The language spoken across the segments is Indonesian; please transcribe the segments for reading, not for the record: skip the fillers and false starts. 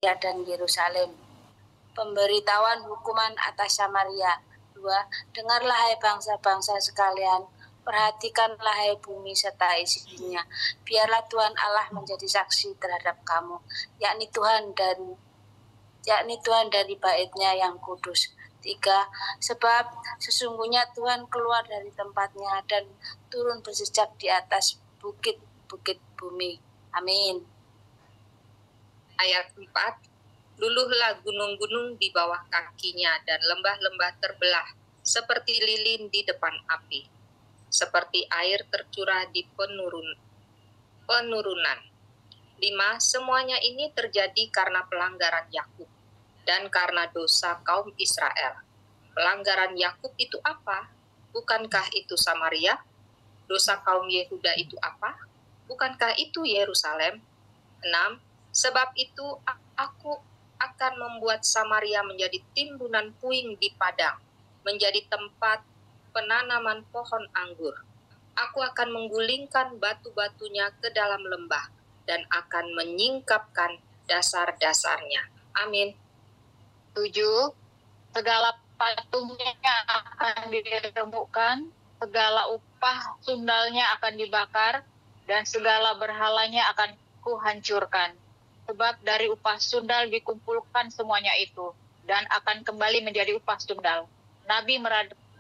dan Yerusalem. Pemberitahuan hukuman atas Samaria. 2. Dengarlah hai bangsa-bangsa sekalian, perhatikanlah hai bumi serta isinya. Biarlah Tuhan Allah menjadi saksi terhadap kamu, yakni Tuhan dari bait-Nya yang kudus. 3. Sebab sesungguhnya Tuhan keluar dari tempatnya dan turun berjejak di atas bukit-bukit bumi. Amin. Ayat 4. Luluhlah gunung-gunung di bawah kakinya dan lembah-lembah terbelah seperti lilin di depan api, seperti air tercurah di penurunan. 5. Semuanya ini terjadi karena pelanggaran Yakub dan karena dosa kaum Israel. Pelanggaran Yakub itu apa? Bukankah itu Samaria? Dosa kaum Yehuda itu apa? Bukankah itu Yerusalem? 6. Sebab itu aku akan membuat Samaria menjadi timbunan puing di padang, menjadi tempat penanaman pohon anggur. Aku akan menggulingkan batu-batunya ke dalam lembah dan akan menyingkapkan dasar-dasarnya. Amin. 7. Segala patungnya akan diremukkan, segala upah sundalnya akan dibakar, dan segala berhalanya akan kuhancurkan. Sebab dari upah sundal dikumpulkan semuanya itu, dan akan kembali menjadi upah sundal. Nabi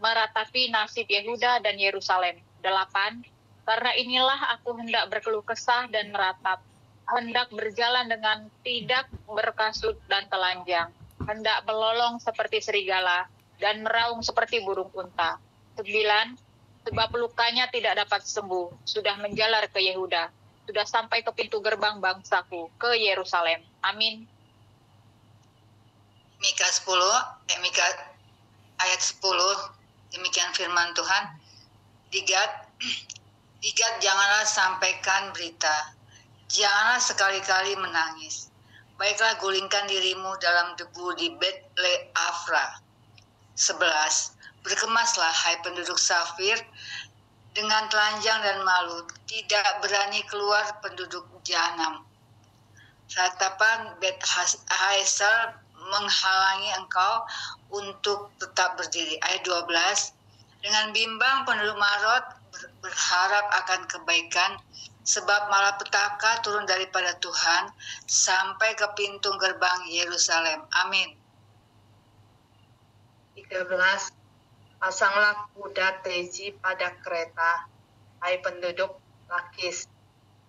meratapi nasib Yehuda dan Yerusalem. 8. Karena inilah aku hendak berkeluh kesah dan meratap, hendak berjalan dengan tidak berkasut dan telanjang, hendak melolong seperti serigala, dan meraung seperti burung unta. 9. Sebab lukanya tidak dapat sembuh, sudah menjalar ke Yehuda, sudah sampai ke pintu gerbang bangsaku, ke Yerusalem. Amin. Mika ayat 10, demikian firman Tuhan. Di Gad janganlah sampaikan berita, janganlah sekali-kali menangis. Baiklah gulingkan dirimu dalam debu di Bet Leafra. 11. Berkemaslah hai penduduk Safir dengan telanjang dan malu, tidak berani keluar penduduk Jahanam. Ratapan Bet Haesel menghalangi engkau untuk tetap berdiri. Ayat 12. Dengan bimbang penduduk Marot berharap akan kebaikan, sebab malapetaka turun daripada Tuhan sampai ke pintu gerbang Yerusalem. Amin. 13. Pasanglah kuda Teji pada kereta, hai penduduk Lakis.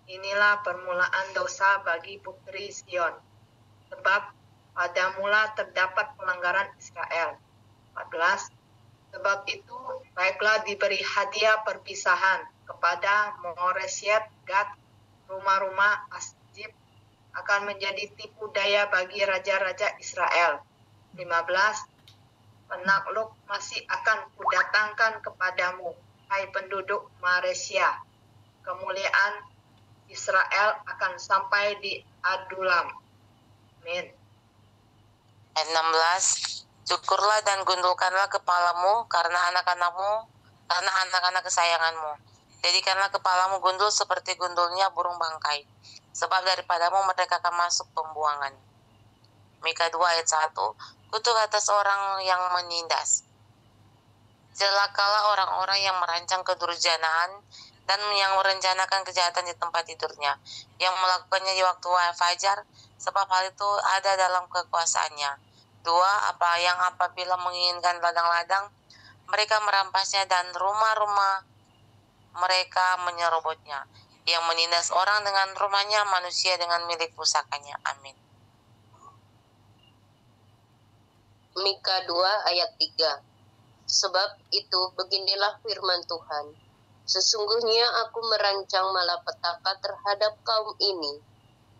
Inilah permulaan dosa bagi putri Sion, sebab pada mula terdapat pelanggaran Israel. 14. Sebab itu, baiklah diberi hadiah perpisahan kepada Moresyet Gad, rumah-rumah Asjib akan menjadi tipu daya bagi raja-raja Israel. 15. Penakluk masih akan kudatangkan kepadamu, hai penduduk Maresia. Kemuliaan Israel akan sampai di Adulam. Amin. Ayat 16. Cukurlah dan gundulkanlah kepalamu karena anak-anak kesayanganmu. Jadikanlah kepalamu gundul seperti gundulnya burung bangkai, sebab daripadamu mereka akan masuk pembuangan. Mika 2 ayat 1. Kutuk atas orang yang menindas. Celakalah orang-orang yang merancang kedurjanaan dan yang merencanakan kejahatan di tempat tidurnya, yang melakukannya di waktu fajar, sebab hal itu ada dalam kekuasaannya. 2. Apabila menginginkan ladang-ladang, mereka merampasnya dan rumah-rumah mereka menyerobotnya. Yang menindas orang dengan rumahnya, manusia dengan milik pusakanya. Amin. Mika 2 ayat 3. Sebab itu beginilah firman Tuhan. Sesungguhnya aku merancang malapetaka terhadap kaum ini,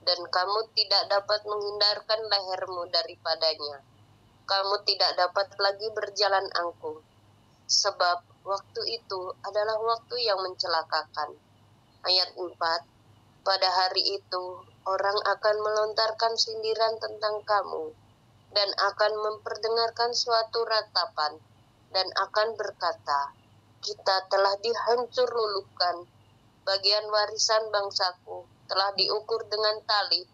dan kamu tidak dapat menghindarkan lehermu daripadanya. Kamu tidak dapat lagi berjalan angkuh, sebab waktu itu adalah waktu yang mencelakakan. Ayat 4. Pada hari itu orang akan melontarkan sindiran tentang kamu, dan akan memperdengarkan suatu ratapan, dan akan berkata, kita telah dihancur luluhkan, bagian warisan bangsaku telah diukur dengan tali,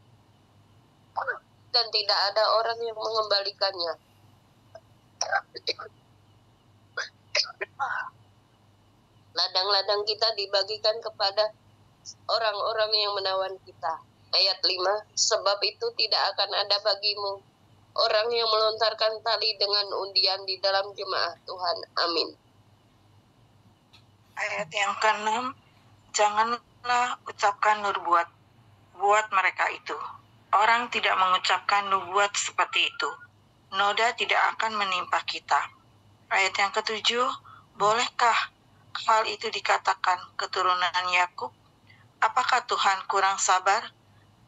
dan tidak ada orang yang mengembalikannya. Ladang-ladang kita dibagikan kepada orang-orang yang menawan kita. Ayat 5, sebab itu tidak akan ada bagimu orang yang melontarkan tali dengan undian di dalam jemaah Tuhan. Amin. Ayat yang ke-6, janganlah ucapkan nubuat buat mereka itu. Orang tidak mengucapkan nubuat seperti itu. Noda tidak akan menimpa kita. Ayat yang ke-7, bolehkah hal itu dikatakan keturunan Yakub? Apakah Tuhan kurang sabar?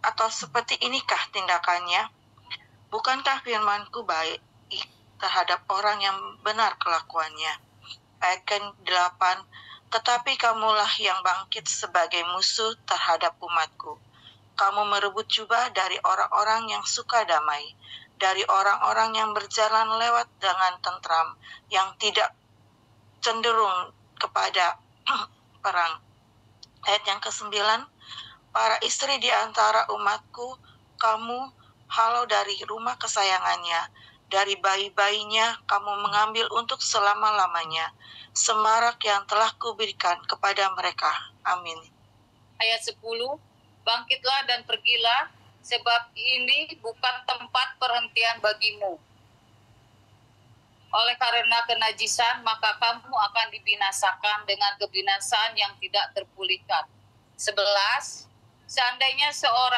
Atau seperti inikah tindakannya? Bukankah firman-Ku baik terhadap orang yang benar kelakuannya? Ayat ke-8, tetapi kamulah yang bangkit sebagai musuh terhadap umat-Ku. Kamu merebut jubah dari orang-orang yang suka damai, dari orang-orang yang berjalan lewat dengan tentram, yang tidak cenderung kepada perang. Ayat yang ke-9, para istri di antara umat-Ku, kamu halau dari rumah kesayangannya, dari bayi-bayinya kamu mengambil untuk selama-lamanya, semarak yang telah Kuberikan kepada mereka. Amin. Ayat 10, bangkitlah dan pergilah, sebab ini bukan tempat perhentian bagimu. Oleh karena kenajisan, maka kamu akan dibinasakan dengan kebinasaan yang tidak terpulihkan. 11, seandainya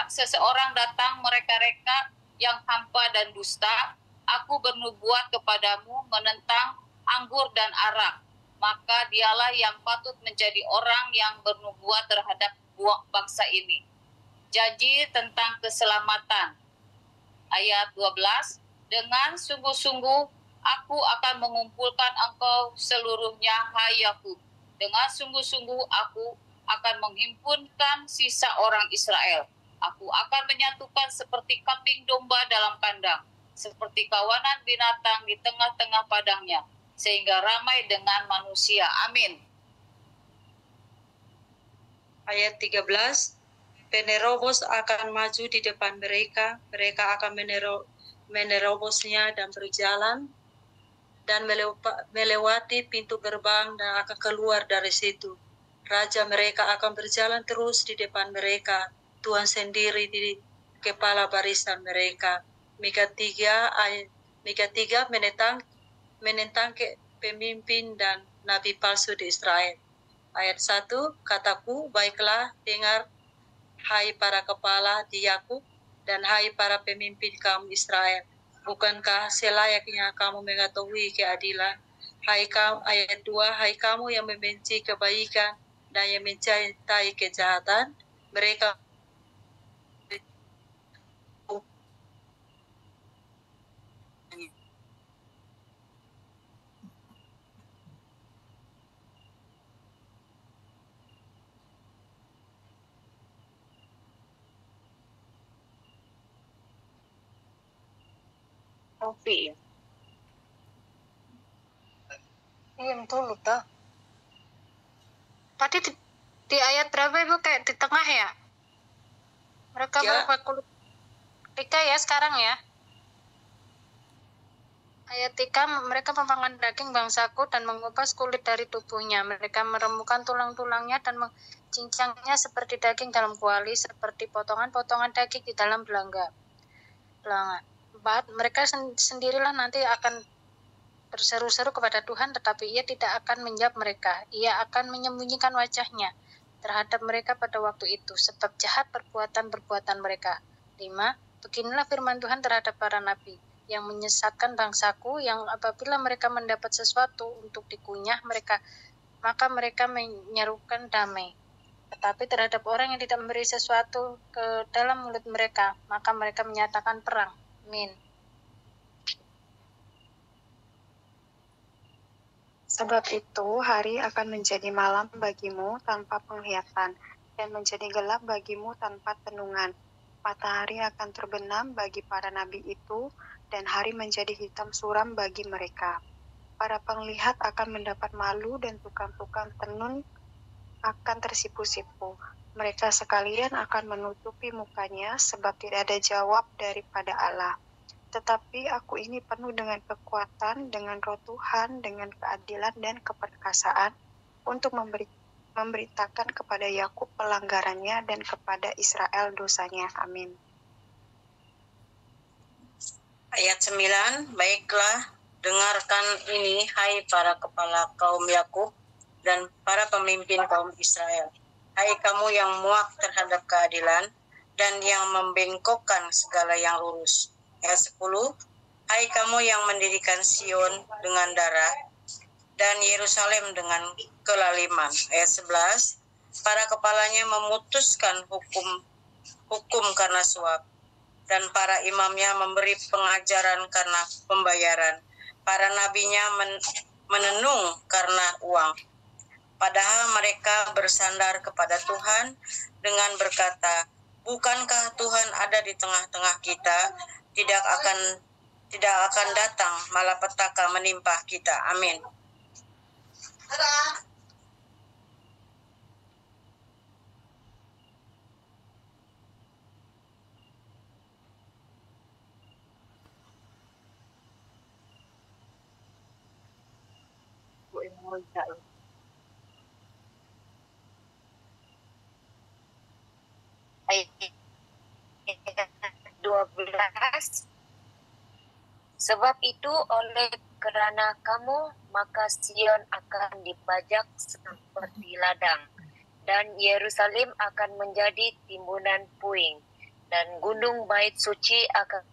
seseorang datang mereka-reka yang hampa dan dusta, aku bernubuat kepadamu menentang anggur dan arak, maka dialah yang patut menjadi orang yang bernubuat terhadap bangsa ini. Janji tentang keselamatan. Ayat 12, dengan sungguh-sungguh aku akan mengumpulkan engkau seluruhnya, hai Yakub. Dengan sungguh-sungguh aku akan menghimpunkan sisa orang Israel. Aku akan menyatukan seperti kambing domba dalam kandang, seperti kawanan binatang di tengah-tengah padangnya, sehingga ramai dengan manusia. Amin. Ayat 13, penerobos akan maju di depan mereka, mereka akan menerobosnya dan berjalan, dan melewati pintu gerbang dan akan keluar dari situ. Raja mereka akan berjalan terus di depan mereka, Tuhan sendiri di kepala barisan mereka. Mika 3 menentang pemimpin dan nabi palsu di Israel. Ayat 1, kataku, baiklah, dengar, hai para kepala di Yakub, dan hai para pemimpin kaum Israel. Bukankah selayaknya kamu mengetahui keadilan? Ayat 2, hai kamu yang membenci kebaikan dan yang mencintai kejahatan, mereka Opi. Iya betul lupa. Tadi di ayat berapa Ibu, kayak di tengah ya? Mereka berubah kulit 3 ya sekarang ya. Ayat 3, mereka memakan daging bangsaku dan mengupas kulit dari tubuhnya. Mereka meremukkan tulang-tulangnya dan mencincangnya seperti daging dalam kuali, seperti potongan-potongan daging di dalam belanga. 4, mereka sendirilah nanti akan berseru-seru kepada Tuhan, tetapi Ia tidak akan menjawab mereka. Ia akan menyembunyikan wajahnya terhadap mereka pada waktu itu, sebab jahat perbuatan-perbuatan mereka. 5, beginilah firman Tuhan terhadap para nabi yang menyesatkan bangsaku, yang apabila mereka mendapat sesuatu untuk dikunyah mereka, maka mereka menyerukan damai. Tetapi terhadap orang yang tidak memberi sesuatu ke dalam mulut mereka, maka mereka menyatakan perang. Amin. Sebab itu hari akan menjadi malam bagimu tanpa penglihatan, dan menjadi gelap bagimu tanpa tenungan. Matahari akan terbenam bagi para nabi itu, dan hari menjadi hitam suram bagi mereka. Para penglihat akan mendapat malu, dan tukang-tukang tenun akan tersipu-sipu. Mereka sekalian akan menutupi mukanya sebab tidak ada jawab daripada Allah. Tetapi aku ini penuh dengan kekuatan, dengan roh Tuhan, dengan keadilan dan keperkasaan untuk memberitakan kepada Yakub pelanggarannya dan kepada Israel dosanya. Amin. Ayat 9, baiklah, dengarkan ini, hai para kepala kaum Yakub dan para pemimpin kaum Israel. Hai kamu yang muak terhadap keadilan dan yang membengkokkan segala yang lurus. Ayat 10, hai kamu yang mendirikan Sion dengan darah dan Yerusalem dengan kelaliman. Ayat 11, para kepalanya memutuskan hukum karena suap, dan para imamnya memberi pengajaran karena pembayaran. Para nabinya menenung karena uang. Padahal mereka bersandar kepada Tuhan dengan berkata, bukankah Tuhan ada di tengah-tengah kita? Tidak akan datang malapetaka menimpa kita. Amin. Ayat 12. Sebab itu oleh kerana kamu, maka Sion akan dibajak seperti ladang, dan Yerusalem akan menjadi timbunan puing, dan gunung bait suci akan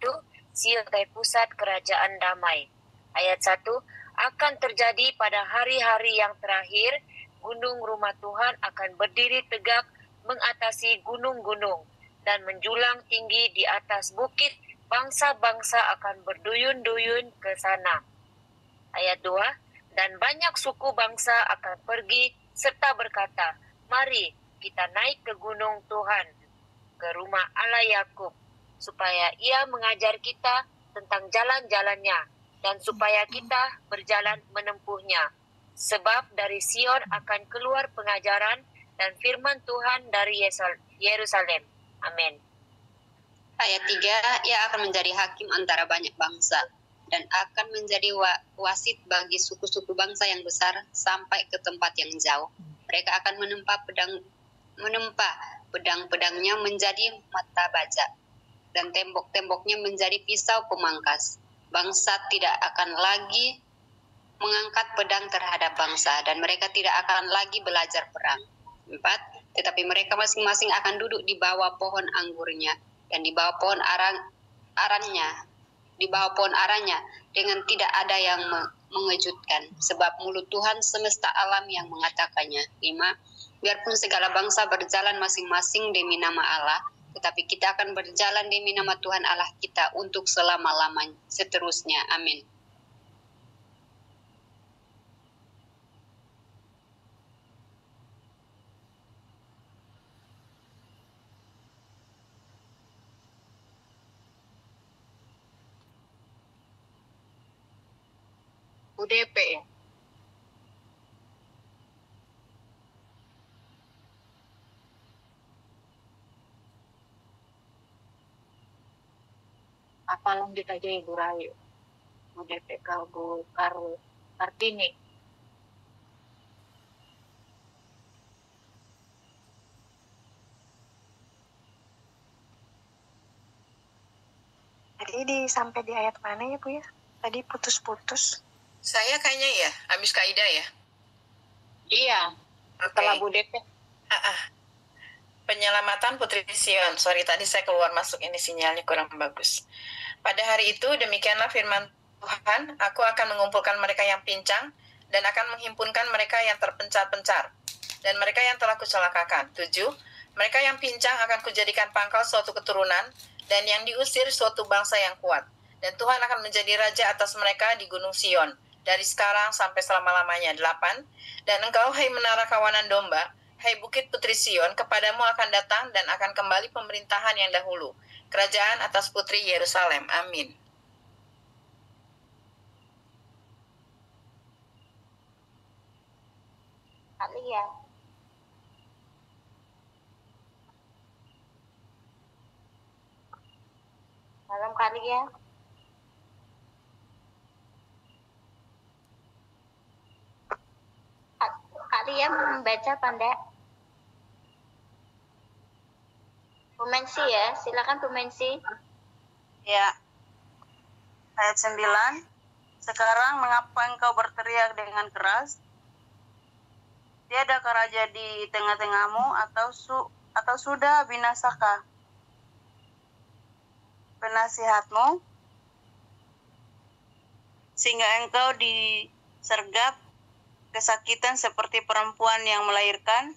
itu Sion sebagai pusat kerajaan damai. Ayat 1, akan terjadi pada hari-hari yang terakhir, gunung rumah Tuhan akan berdiri tegak mengatasi gunung-gunung dan menjulang tinggi di atas bukit. Bangsa-bangsa akan berduyun-duyun ke sana. Ayat 2, dan banyak suku bangsa akan pergi serta berkata, mari kita naik ke gunung Tuhan, ke rumah Allah Yakub, supaya ia mengajar kita tentang jalan-jalannya, dan supaya kita berjalan menempuhnya. Sebab dari Sion akan keluar pengajaran dan firman Tuhan dari Yerusalem. Amin. Ayat 3, ia akan menjadi hakim antara banyak bangsa dan akan menjadi wasit bagi suku-suku bangsa yang besar sampai ke tempat yang jauh. Mereka akan menempa pedang-pedangnya menjadi mata baja dan tembok-temboknya menjadi pisau pemangkas. Bangsa tidak akan lagi mengangkat pedang terhadap bangsa dan mereka tidak akan lagi belajar perang. 4, tetapi mereka masing-masing akan duduk di bawah pohon anggurnya dan di bawah pohon arannya dengan tidak ada yang mengejutkan, sebab mulut Tuhan semesta alam yang mengatakannya. 5, biarpun segala bangsa berjalan masing-masing demi nama Allah, tetapi kita akan berjalan demi nama Tuhan Allah kita untuk selama-lamanya seterusnya. Amin. UDP. Apa yang ditaja Ibu Rayu? UDP Bu Kartini. Tadi sampai di ayat mana ya Bu ya? Tadi putus-putus. Saya kayaknya ya, habis kaidah ya. Iya, setelah Bu DP. Penyelamatan Putri Sion. Sorry, tadi saya keluar masuk, ini sinyalnya kurang bagus. Pada hari itu, demikianlah firman Tuhan, aku akan mengumpulkan mereka yang pincang dan akan menghimpunkan mereka yang terpencar-pencar dan mereka yang telah kucelakakan. 7, mereka yang pincang akan kujadikan pangkal suatu keturunan dan yang diusir suatu bangsa yang kuat. Dan Tuhan akan menjadi raja atas mereka di gunung Sion, dari sekarang sampai selama-lamanya. 8, dan engkau, hai menara kawanan domba, hai bukit Putri Sion, kepadamu akan datang dan akan kembali pemerintahan yang dahulu, kerajaan atas Putri Yerusalem. Amin. Kak Lia. Malam Kak Lia. Kak Lia membaca Panda. Bu Mensi ya, silakan Bu Mensi. Ya. Ayat 9. Sekarang mengapa engkau berteriak dengan keras? Tiadakah raja di tengah-tengahmu atau sudah binasakah penasihatmu sehingga engkau disergap kesakitan seperti perempuan yang melahirkan?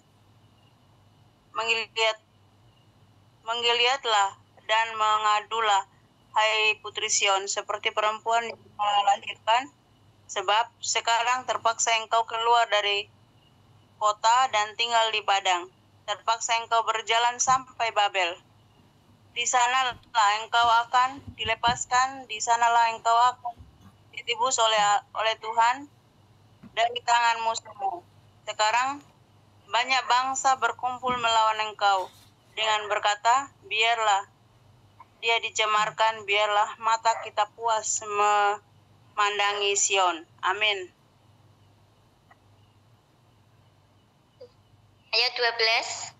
Menggeliatlah dan mengadulah, hai putri Sion, seperti perempuan yang melahirkan, sebab sekarang terpaksa engkau keluar dari kota dan tinggal di padang. Terpaksa engkau berjalan sampai Babel. Di sanalah engkau akan dilepaskan, di sanalah engkau akan ditebus oleh Tuhan dari tangan musuhmu. Sekarang banyak bangsa berkumpul melawan engkau dengan berkata, biarlah dia dicemarkan, biarlah mata kita puas memandangi Sion. Amin. Ayat 12.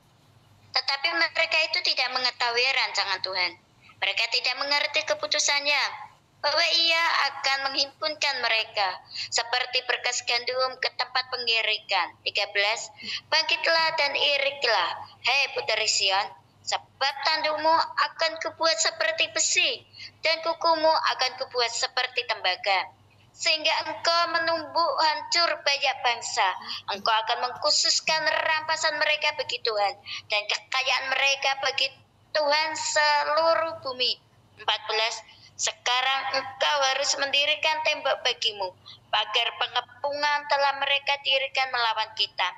Tetapi mereka itu tidak mengetahui rancangan Tuhan. Mereka tidak mengerti keputusannya, bahwa ia akan menghimpunkan mereka seperti berkas gandum ke tempat pengirikan. 13. Bangkitlah dan iriklah, hai puteri Sion, sebab tandukmu akan kubuat seperti besi, dan kukumu akan kubuat seperti tembaga. Sehingga engkau menumbuk hancur banyak bangsa. Engkau akan mengkhususkan rampasan mereka bagi Tuhan, dan kekayaan mereka bagi Tuhan seluruh bumi. 14. Sekarang engkau harus mendirikan tembok bagimu. Pagar pengepungan telah mereka dirikan melawan kita.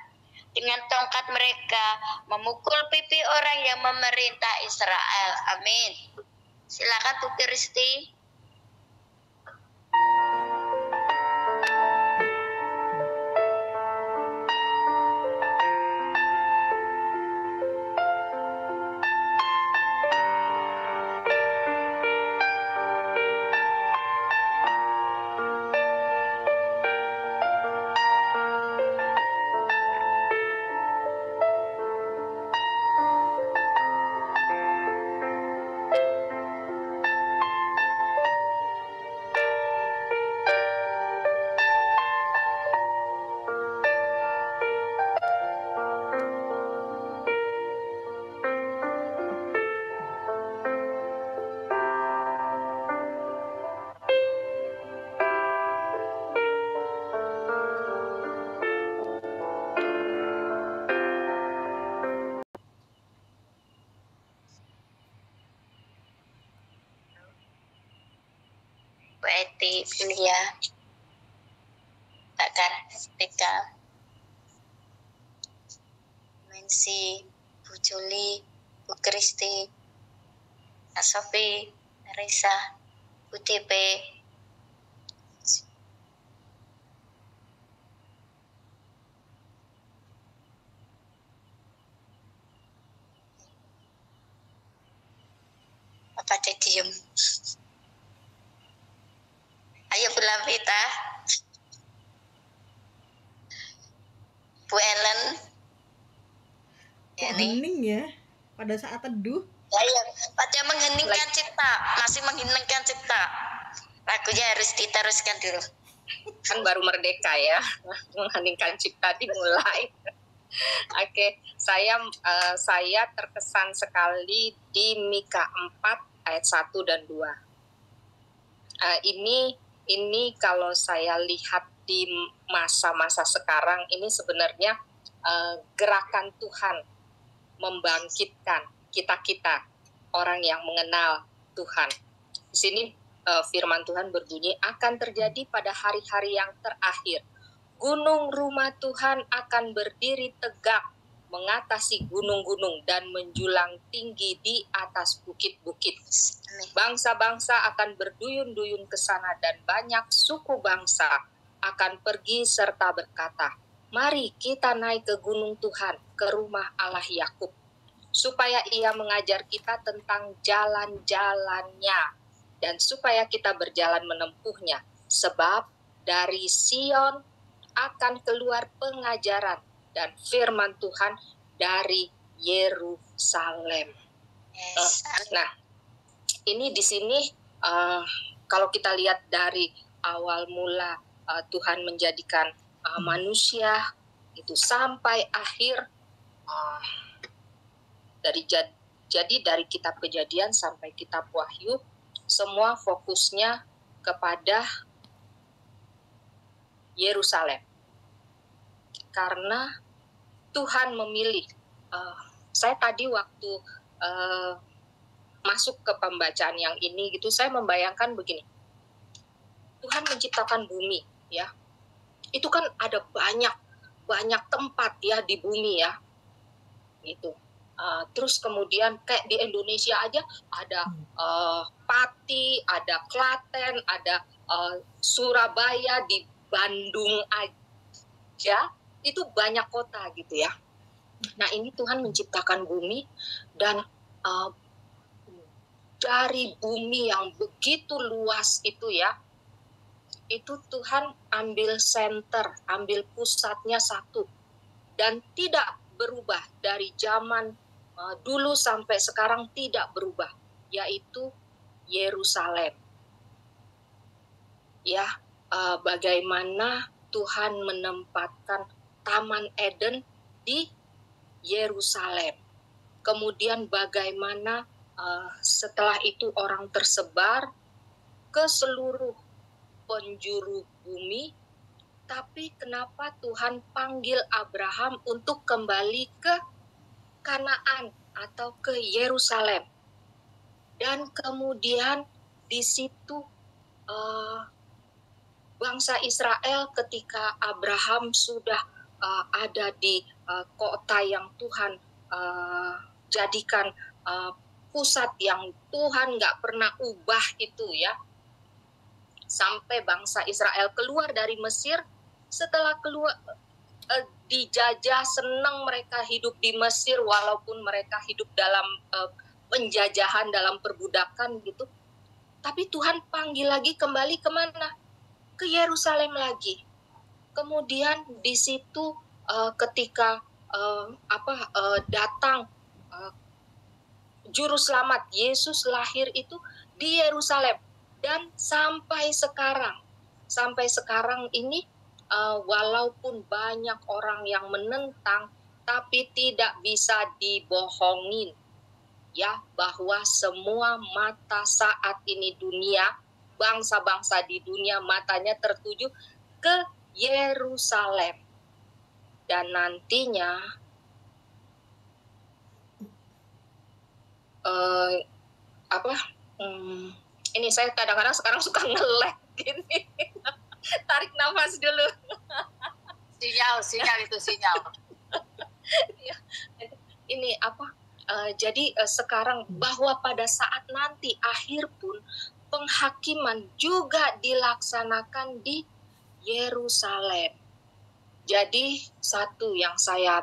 Dengan tongkat mereka memukul pipi orang yang memerintah Israel. Amin. Silakan Bu Kristi. Bu Eti, Bu Lia, Kak Kartika, Mensi, Bu Juli, Bu Kristi, Kak Sofi, Risa, Bu TP, apa diem? Ayo Bu Lavita, Bu Ellen. Hening ya pada saat teduh. Ya, pada mengheningkan cipta, masih mengheningkan cipta. Lagunya harus diteruskan dulu. Kan baru merdeka ya, mengheningkan cipta dimulai. Oke, saya terkesan sekali di Mika 4 ayat 1 dan 2. Ini kalau saya lihat di masa-masa sekarang ini sebenarnya gerakan Tuhan membangkitkan kita orang yang mengenal Tuhan. Di sini firman Tuhan berbunyi, akan terjadi pada hari-hari yang terakhir. Gunung rumah Tuhan akan berdiri tegak mengatasi gunung-gunung dan menjulang tinggi di atas bukit-bukit. Bangsa-bangsa akan berduyun-duyun ke sana dan banyak suku bangsa akan pergi serta berkata, Mari kita naik ke gunung Tuhan, ke rumah Allah Yakub, supaya Ia mengajar kita tentang jalan-jalannya, dan supaya kita berjalan menempuhnya. Sebab dari Sion akan keluar pengajaran dan firman Tuhan dari Yerusalem. Nah, ini di sini kalau kita lihat dari awal mula Tuhan menjadikan manusia itu sampai akhir, jadi dari kitab Kejadian sampai kitab Wahyu, semua fokusnya kepada Yerusalem. Karena Tuhan memilih. Saya tadi waktu masuk ke pembacaan yang ini gitu, saya membayangkan begini. Tuhan menciptakan bumi, ya. Itu kan ada banyak tempat ya di bumi ya. Gitu. Terus kemudian kayak di Indonesia aja ada Pati, ada Klaten, ada Surabaya, di Bandung aja itu banyak kota gitu ya. Nah, ini Tuhan menciptakan bumi, dan dari bumi yang begitu luas itu ya, itu Tuhan ambil center, ambil pusatnya satu, dan tidak berubah dari zaman dulu sampai sekarang, tidak berubah, yaitu Yerusalem. Ya, bagaimana Tuhan menempatkan Taman Eden di Yerusalem. Kemudian bagaimana setelah itu orang tersebar ke seluruh penjuru bumi, tapi kenapa Tuhan panggil Abraham untuk kembali ke Kanaan atau ke Yerusalem? Dan kemudian di situ bangsa Israel ketika Abraham sudah ada di kota yang Tuhan jadikan pusat yang Tuhan nggak pernah ubah itu ya, sampai bangsa Israel keluar dari Mesir. Setelah keluar dijajah, senang mereka hidup di Mesir walaupun mereka hidup dalam penjajahan, dalam perbudakan gitu. Tapi Tuhan panggil lagi kembali kemana? Ke Yerusalem lagi. Kemudian di situ ketika datang juru selamat Yesus lahir itu di Yerusalem. Dan sampai sekarang ini walaupun banyak orang yang menentang, tapi tidak bisa dibohongin ya, bahwa semua mata saat ini dunia, bangsa-bangsa di dunia matanya tertuju ke Yerusalem. Dan nantinya ini saya kadang-kadang sekarang suka nge-lag gini. Tarik nafas dulu. Sinyal itu sinyal. Ini jadi sekarang bahwa pada saat nanti akhir pun penghakiman juga dilaksanakan di Yerusalem. Jadi satu yang saya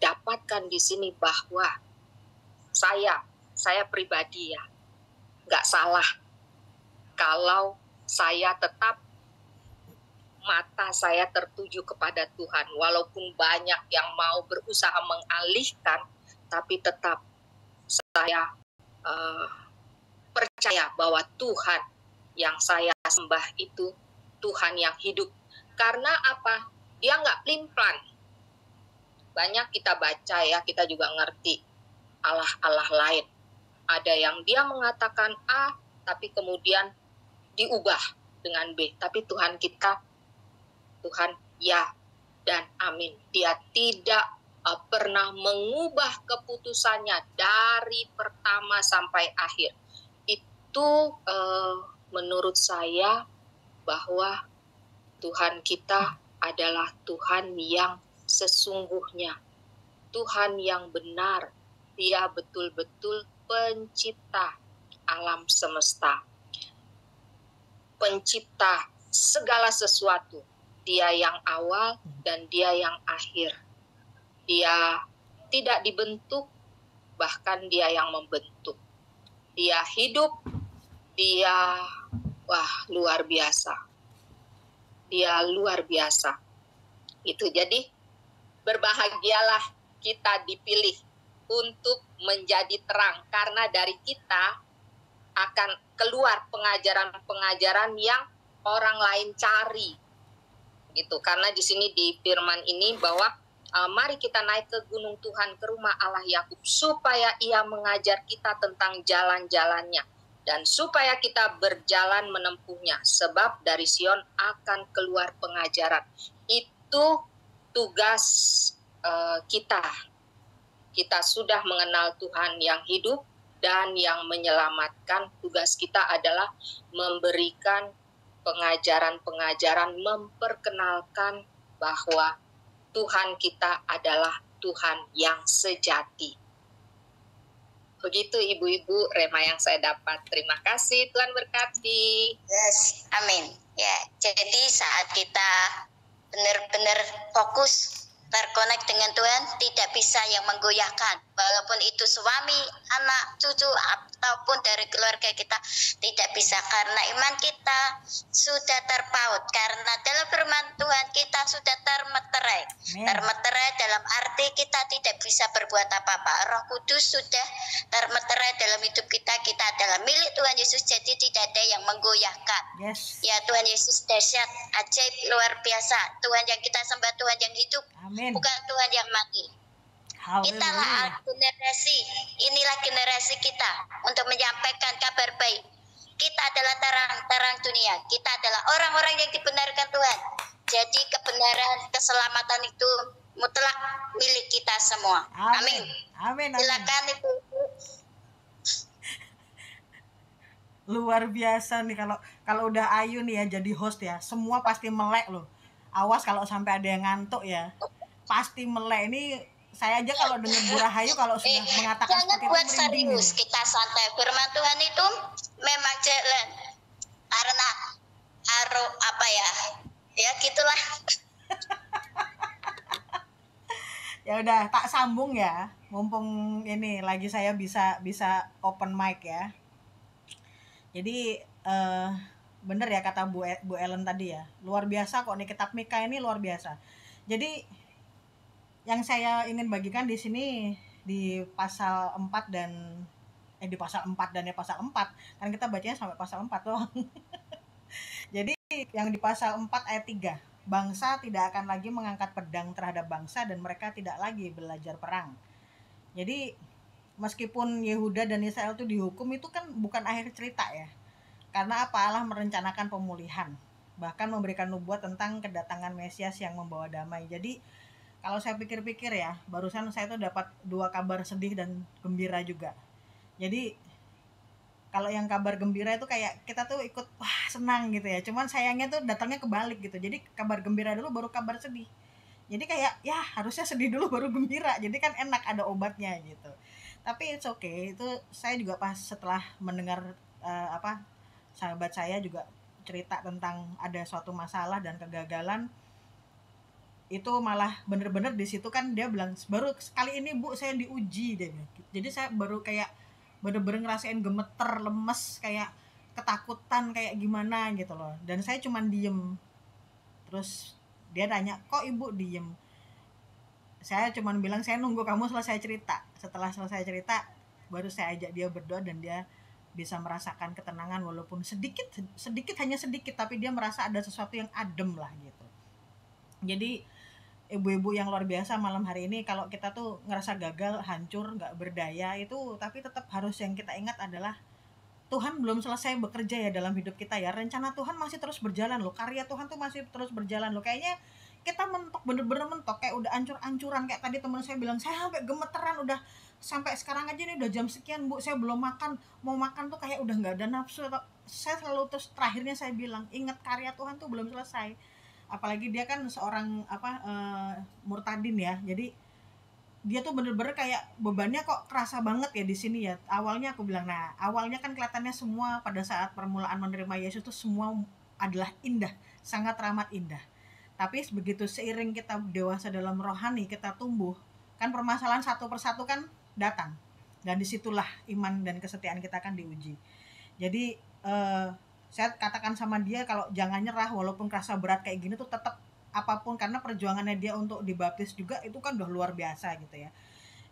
dapatkan di sini, bahwa saya pribadi ya nggak salah kalau saya tetap mata saya tertuju kepada Tuhan, walaupun banyak yang mau berusaha mengalihkan, tapi tetap saya percaya bahwa Tuhan yang saya sembah itu Tuhan yang hidup. Karena apa? Dia nggak pelin-pelan. Banyak kita baca ya, kita juga ngerti Allah lain. Ada yang dia mengatakan A, tapi kemudian diubah dengan B. Tapi Tuhan kita, Tuhan ya dan amin. Dia tidak pernah mengubah keputusannya dari pertama sampai akhir. Itu menurut saya bahwa Tuhan kita adalah Tuhan yang sesungguhnya, Tuhan yang benar. Dia betul-betul pencipta alam semesta, pencipta segala sesuatu. Dia yang awal dan Dia yang akhir. Dia tidak dibentuk, bahkan Dia yang membentuk. Dia hidup, Dia luar biasa. Dia luar biasa. Itu jadi berbahagialah kita dipilih untuk menjadi terang, karena dari kita akan keluar pengajaran-pengajaran yang orang lain cari. Gitu. Karena di sini di firman ini bahwa mari kita naik ke gunung Tuhan, ke rumah Allah Yakub, supaya Ia mengajar kita tentang jalan-jalannya, dan supaya kita berjalan menempuhnya, sebab dari Sion akan keluar pengajaran. Itu tugas kita. Kita sudah mengenal Tuhan yang hidup dan yang menyelamatkan. Tugas kita adalah memberikan pengajaran-pengajaran, memperkenalkan bahwa Tuhan kita adalah Tuhan yang sejati. Begitu ibu-ibu rema yang saya dapat. Terima kasih, Tuhan berkati. Yes, amin. Ya, jadi saat kita benar-benar fokus terkonek dengan Tuhan, tidak bisa yang menggoyahkan. Walaupun itu suami, anak, cucu, ataupun dari keluarga kita, tidak bisa. Karena iman kita sudah terpaut. Karena dalam firman Tuhan kita sudah termeterai. Termeterai dalam arti kita tidak bisa berbuat apa-apa. Roh Kudus sudah termeterai dalam hidup kita. Kita adalah milik Tuhan Yesus, jadi tidak ada yang menggoyahkan. Yes. Ya, Tuhan Yesus dahsyat, ajaib, luar biasa. Tuhan yang kita sembah, Tuhan yang hidup. Amin. Bukan Tuhan yang mati. Inilah generasi kita untuk menyampaikan kabar baik. Kita adalah terang dunia. Kita adalah orang-orang yang dibenarkan Tuhan. Jadi kebenaran, keselamatan itu mutlak milik kita semua. Amin. Amin. Silakan Ibu. Luar biasa nih, kalau udah Ayu nih ya jadi host ya, semua pasti melek loh. Awas kalau sampai ada yang ngantuk ya, pasti melek. Ini saya aja kalau dengar Bu Rahayu kalau sudah mengatakan jangan seperti buat itu serius, kita santai. Firman Tuhan itu memang jalan, karena ya gitulah. Ya udah, tak sambung ya, mumpung ini lagi saya bisa open mic ya. Jadi bener ya kata Bu Ellen tadi ya, luar biasa kok nih kitab Mika ini, luar biasa. Jadi yang saya ingin bagikan di sini di pasal 4 dan di pasal 4 dan pasal 4 kan kita bacanya sampai pasal 4 doang. Jadi yang di pasal 4 ayat 3, bangsa tidak akan lagi mengangkat pedang terhadap bangsa dan mereka tidak lagi belajar perang. Jadi meskipun Yehuda dan Israel itu dihukum, itu kan bukan akhir cerita ya. Karena apa? Allah merencanakan pemulihan, bahkan memberikan nubuat tentang kedatangan Mesias yang membawa damai. Jadi kalau saya pikir-pikir ya, barusan saya tuh dapat 2 kabar sedih dan gembira juga. Jadi kalau yang kabar gembira itu kayak kita tuh ikut senang gitu ya. Cuman sayangnya tuh datangnya kebalik gitu. Jadi kabar gembira dulu baru kabar sedih. Jadi kayak ya harusnya sedih dulu baru gembira. Jadi kan enak, ada obatnya gitu. Tapi it's okay. Itu saya juga pas setelah mendengar sahabat saya juga cerita tentang ada suatu masalah dan kegagalan, itu malah bener-bener di situ kan dia bilang baru kali ini Bu saya diuji deh. Jadi saya baru kayak bener-bener ngerasain gemeter, lemes, kayak ketakutan kayak gimana gitu loh. Dan saya cuman diem. Terus dia tanya, kok Ibu diem? Saya cuman bilang saya nunggu kamu selesai cerita. Setelah selesai cerita baru saya ajak dia berdoa dan dia bisa merasakan ketenangan walaupun sedikit hanya sedikit, tapi dia merasa ada sesuatu yang adem lah gitu. Jadi ibu-ibu yang luar biasa malam hari ini, kalau kita tuh ngerasa gagal, hancur, nggak berdaya itu, tapi tetap harus yang kita ingat adalah Tuhan belum selesai bekerja ya dalam hidup kita ya. Rencana Tuhan masih terus berjalan loh, karya Tuhan tuh masih terus berjalan loh. Kayaknya kita mentok, bener-bener mentok, kayak udah ancur-ancuran. Kayak tadi teman saya bilang, saya sampai gemeteran, udah sampai sekarang aja nih udah jam sekian Bu, saya belum makan, mau makan tuh kayak udah nggak ada nafsu. Saya selalu terus terakhirnya saya bilang, ingat karya Tuhan tuh belum selesai. Apalagi dia kan seorang murtadin ya, jadi dia tuh bener-bener kayak bebannya kok kerasa banget ya di sini ya. Awalnya aku bilang, nah awalnya kan kelihatannya semua pada saat permulaan menerima Yesus tuh semua adalah indah, sangat ramah indah. Tapi begitu seiring kita dewasa dalam rohani, kita tumbuh, kan permasalahan satu persatu kan datang. Dan disitulah iman dan kesetiaan kita kan diuji. Jadi saya katakan sama dia kalau jangan nyerah, walaupun kerasa berat kayak gini tuh tetap apapun, karena perjuangannya dia untuk dibaptis juga itu kan udah luar biasa gitu ya.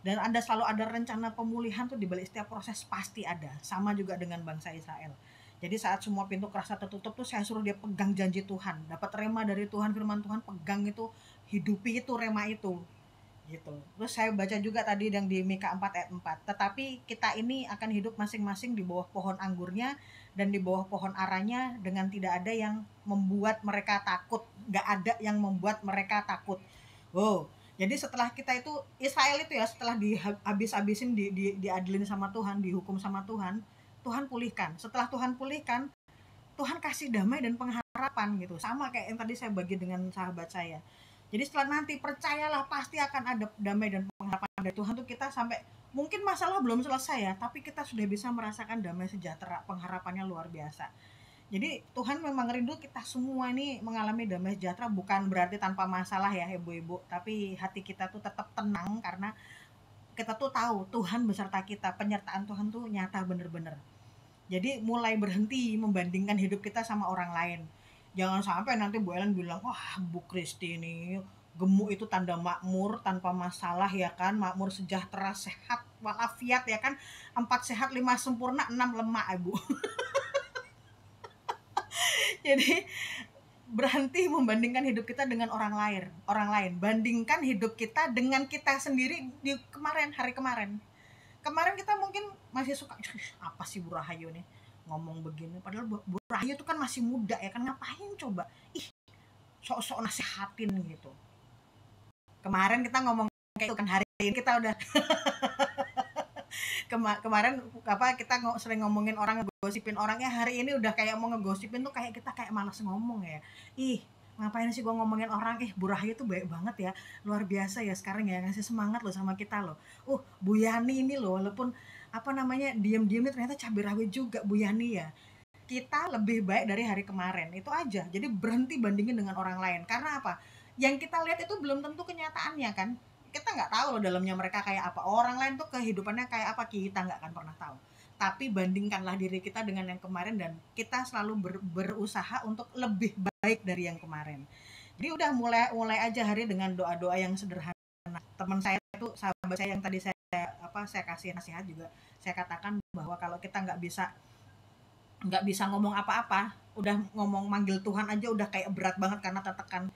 Dan selalu ada rencana pemulihan tuh di balik setiap proses, pasti ada. Sama juga dengan bangsa Israel. Jadi saat semua pintu kerasa tertutup tuh saya suruh dia pegang janji Tuhan, dapat rema dari Tuhan, firman Tuhan, pegang itu, hidupi itu rema itu gitu. Terus saya baca juga tadi yang di Mika 4 ayat 4, tetapi kita ini akan hidup masing-masing di bawah pohon anggurnya dan di bawah pohon aranya dengan tidak ada yang membuat mereka takut. Gak ada yang membuat mereka takut. Wow. Jadi setelah kita itu, Israel itu ya, setelah dihabis-habisin, diadilin sama Tuhan, dihukum sama Tuhan, Tuhan pulihkan. Setelah Tuhan pulihkan, Tuhan kasih damai dan pengharapan gitu. Sama kayak yang tadi saya bagi dengan sahabat saya. Jadi setelah nanti, percayalah pasti akan ada damai dan pengharapan dari Tuhan tuh. Kita sampai, mungkin masalah belum selesai ya, tapi kita sudah bisa merasakan damai sejahtera, pengharapannya luar biasa. Jadi Tuhan memang rindu kita semua ini mengalami damai sejahtera, bukan berarti tanpa masalah ya ibu-ibu, tapi hati kita tuh tetap tenang karena kita tuh tahu Tuhan beserta kita, penyertaan Tuhan tuh nyata bener-bener. Jadi mulai berhenti membandingkan hidup kita sama orang lain. Jangan sampai nanti Bu Ellen bilang, wah Bu Kristi ini gemuk itu tanda makmur, tanpa masalah ya kan, makmur, sejahtera, sehat, walafiat ya kan, 4 sehat, 5 sempurna, 6 lemah Ibu. Jadi berhenti membandingkan hidup kita dengan orang lain. Bandingkan hidup kita dengan kita sendiri di hari kemarin. Kemarin kita mungkin masih suka, apa sih Bu Rahayu nih ngomong begini, padahal Bu Rahayu itu kan masih muda ya kan, ngapain coba sok-sok nasihatin gitu. Kemarin kita ngomong kayak itu kan, hari ini kita udah kemarin kita sering ngomongin orang, ngegosipin orang, ya hari ini udah kayak mau ngegosipin tuh kayak kita kayak malas ngomong ya. Ngapain sih gua ngomongin orang, Bu Rahayu tuh baik banget ya, luar biasa ya sekarang ya, ngasih semangat loh sama kita loh. Bu Yani ini loh, walaupun diam-diam ternyata cabai rawit juga Bu Yani ya. Kita lebih baik dari hari kemarin, itu aja. Jadi berhenti bandingin dengan orang lain. Karena apa? Yang kita lihat itu belum tentu kenyataannya kan. Kita nggak tahu loh dalamnya mereka kayak apa. Orang lain tuh kehidupannya kayak apa, kita nggak akan pernah tahu. Tapi bandingkanlah diri kita dengan yang kemarin, dan kita selalu berusaha untuk lebih baik dari yang kemarin. Jadi udah mulai aja hari dengan doa-doa yang sederhana. Teman saya itu, sahabat saya yang tadi saya kasih nasihat juga, saya katakan bahwa kalau kita nggak bisa ngomong apa-apa, udah ngomong manggil Tuhan aja udah kayak berat banget karena tertekan.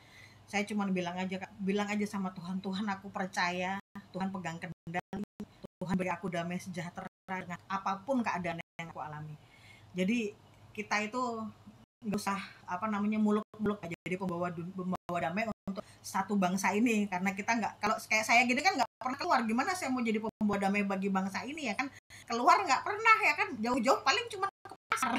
Saya cuma bilang aja sama Tuhan, Tuhan aku percaya, Tuhan pegang kendali, Tuhan beri aku damai sejahtera dengan apapun keadaan yang aku alami. Jadi kita itu nggak usah muluk-muluk aja jadi pembawa damai untuk satu bangsa ini, karena kita nggak, kalau kayak saya gini kan nggak pernah keluar, gimana saya mau jadi pembawa damai bagi bangsa ini ya kan, keluar nggak pernah ya kan, jauh-jauh paling cuma ke pasar.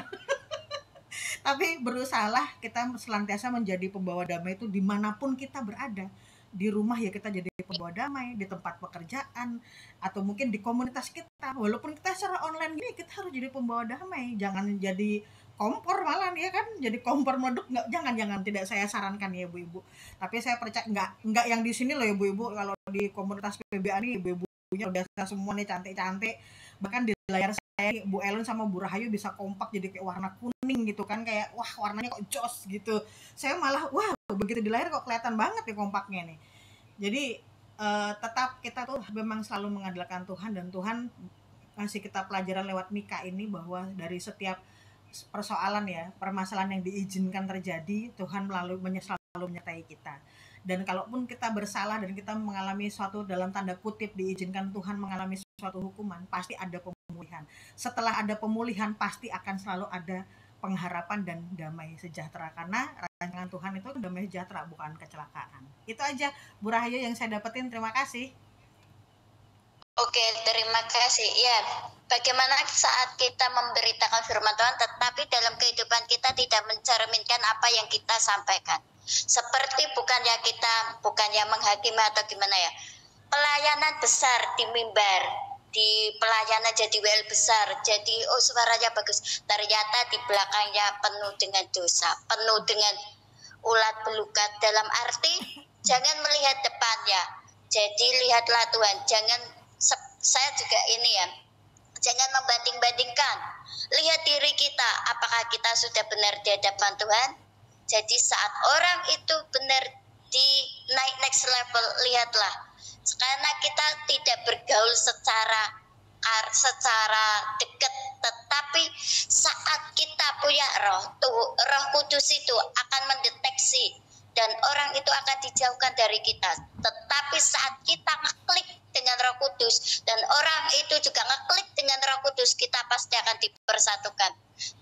Tapi berusahalah kita senantiasa menjadi pembawa damai itu dimanapun kita berada. Di rumah ya kita jadi pembawa damai, di tempat pekerjaan, atau mungkin di komunitas kita. Walaupun kita secara online gini, kita harus jadi pembawa damai. Jangan jadi kompor malah ya kan, jadi kompor meledup. Jangan, tidak saya sarankan ya ibu-ibu. Tapi saya percaya nggak yang di sini loh ibu-ibu. Kalau di komunitas PBA nih ibu-ibunya udah semua nih cantik-cantik. Bahkan di layar saya Bu Ellen sama Bu Rahayu bisa kompak jadi kayak warna kuning gitu kan, kayak wah warnanya kok jos gitu. Saya malah wah begitu di layar kok kelihatan banget ya kompaknya nih. Jadi tetap kita tuh memang selalu mengandalkan Tuhan, dan Tuhan ngasih kita pelajaran lewat Mika ini bahwa dari setiap persoalan ya, permasalahan yang diizinkan terjadi, Tuhan selalu menyertai kita. Dan kalaupun kita bersalah dan kita mengalami suatu dalam tanda kutip diizinkan Tuhan mengalami suatu hukuman, pasti ada pemulihan. Setelah ada pemulihan pasti akan selalu ada pengharapan dan damai sejahtera, karena rancangan Tuhan itu damai sejahtera, bukan kecelakaan. Itu aja Bu Rahayu yang saya dapetin. Terima kasih. Oke, terima kasih. Ya, bagaimana saat kita memberitakan firman Tuhan tetapi dalam kehidupan kita tidak mencerminkan apa yang kita sampaikan. Seperti bukannya menghakimi atau gimana ya. Pelayanan besar di mimbar, di pelayanan jadi WL besar, jadi suaranya bagus, ternyata di belakangnya penuh dengan dosa, penuh dengan ulat belukat, dalam arti jangan melihat depannya. Jadi lihatlah Tuhan, jangan, saya juga ini ya, jangan membanding-bandingkan. Lihat diri kita, apakah kita sudah benar di hadapan Tuhan. Jadi saat orang itu benar di naik next level, lihatlah. Karena kita tidak bergaul secara dekat, tetapi saat kita punya Roh Kudus itu akan mendeteksi dan orang itu akan dijauhkan dari kita. Tetapi saat kita ngeklik dengan Roh Kudus dan orang itu juga ngeklik dengan Roh Kudus, kita pasti akan dipersatukan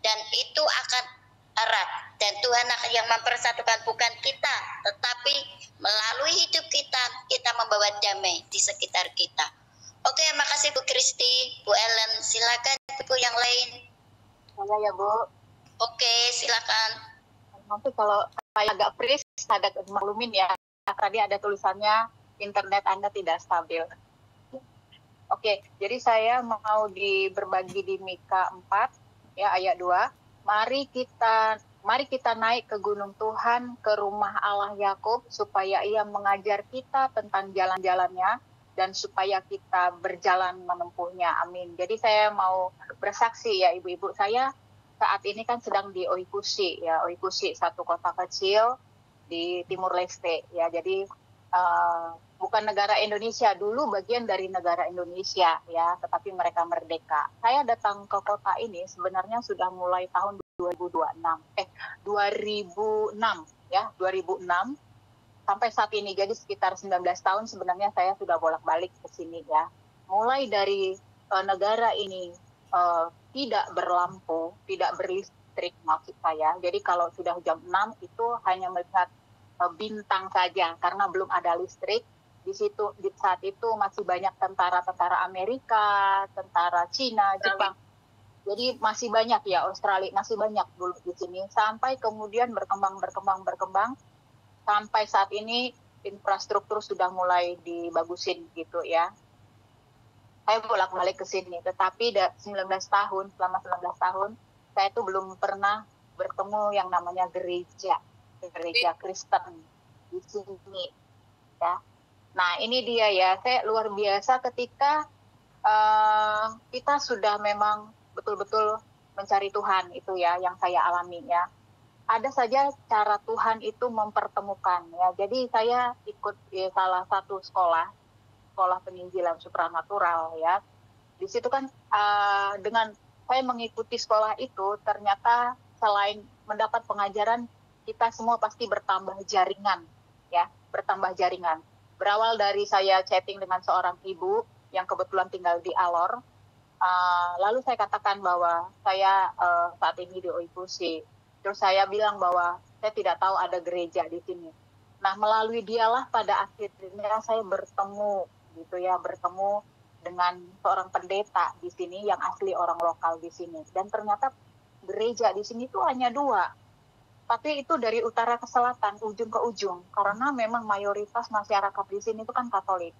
dan itu akan erat. Dan Tuhan yang mempersatukan bukan kita, tetapi melalui hidup kita, kita membawa damai di sekitar kita. Oke, makasih Bu Kristi, Bu Ellen. Silakan Ibu yang lain. Saya ya Bu. Oke, silakan. Nanti kalau saya agak freeze, ada maklumin ya. Tadi ada tulisannya internet Anda tidak stabil. Oke, jadi saya mau berbagi di Mika 4 ya ayat 2. Mari kita naik ke gunung Tuhan, ke rumah Allah Yakub, supaya Ia mengajar kita tentang jalan-jalannya dan supaya kita berjalan menempuhnya. Amin. Jadi saya mau bersaksi ya ibu-ibu, saya saat ini kan sedang di Oikusi ya, Oikusi satu kota kecil di Timur Leste ya. Jadi bukan negara Indonesia, dulu bagian dari negara Indonesia ya, tetapi mereka merdeka. Saya datang ke kota ini sebenarnya sudah mulai tahun 2006 ya, 2006 sampai saat ini, jadi sekitar 19 tahun sebenarnya saya sudah bolak-balik ke sini ya. Mulai dari negara ini tidak berlampu, tidak berlistrik maksud saya. Jadi kalau sudah jam 6 itu hanya melihat bintang saja karena belum ada listrik. Di saat itu masih banyak tentara Amerika, tentara Cina, Jepang. Jadi masih banyak ya, Australia masih banyak dulu di sini. Sampai kemudian berkembang sampai saat ini infrastruktur sudah mulai dibagusin gitu ya. Saya bolak-balik ke sini, tetapi selama 19 tahun, saya tuh belum pernah bertemu yang namanya gereja Kristen di sini ya. Nah ini dia ya, saya luar biasa ketika kita sudah memang betul-betul mencari Tuhan, itu ya yang saya alami ya. Ada saja cara Tuhan itu mempertemukan ya. Jadi saya ikut salah satu sekolah penginjilan supranatural ya. Di situ kan dengan saya mengikuti sekolah itu, ternyata selain mendapat pengajaran, kita semua pasti bertambah jaringan ya, Berawal dari saya chatting dengan seorang ibu yang kebetulan tinggal di Alor. Lalu saya katakan bahwa saya saat ini di Oikusi. Terus saya bilang bahwa saya tidak tahu ada gereja di sini. Nah, melalui dialah pada akhirnya saya bertemu dengan seorang pendeta di sini yang asli orang lokal di sini. Dan ternyata gereja di sini itu hanya 2. Tapi itu dari utara ke selatan, ujung ke ujung. Karena memang mayoritas masyarakat di sini itu kan Katolik.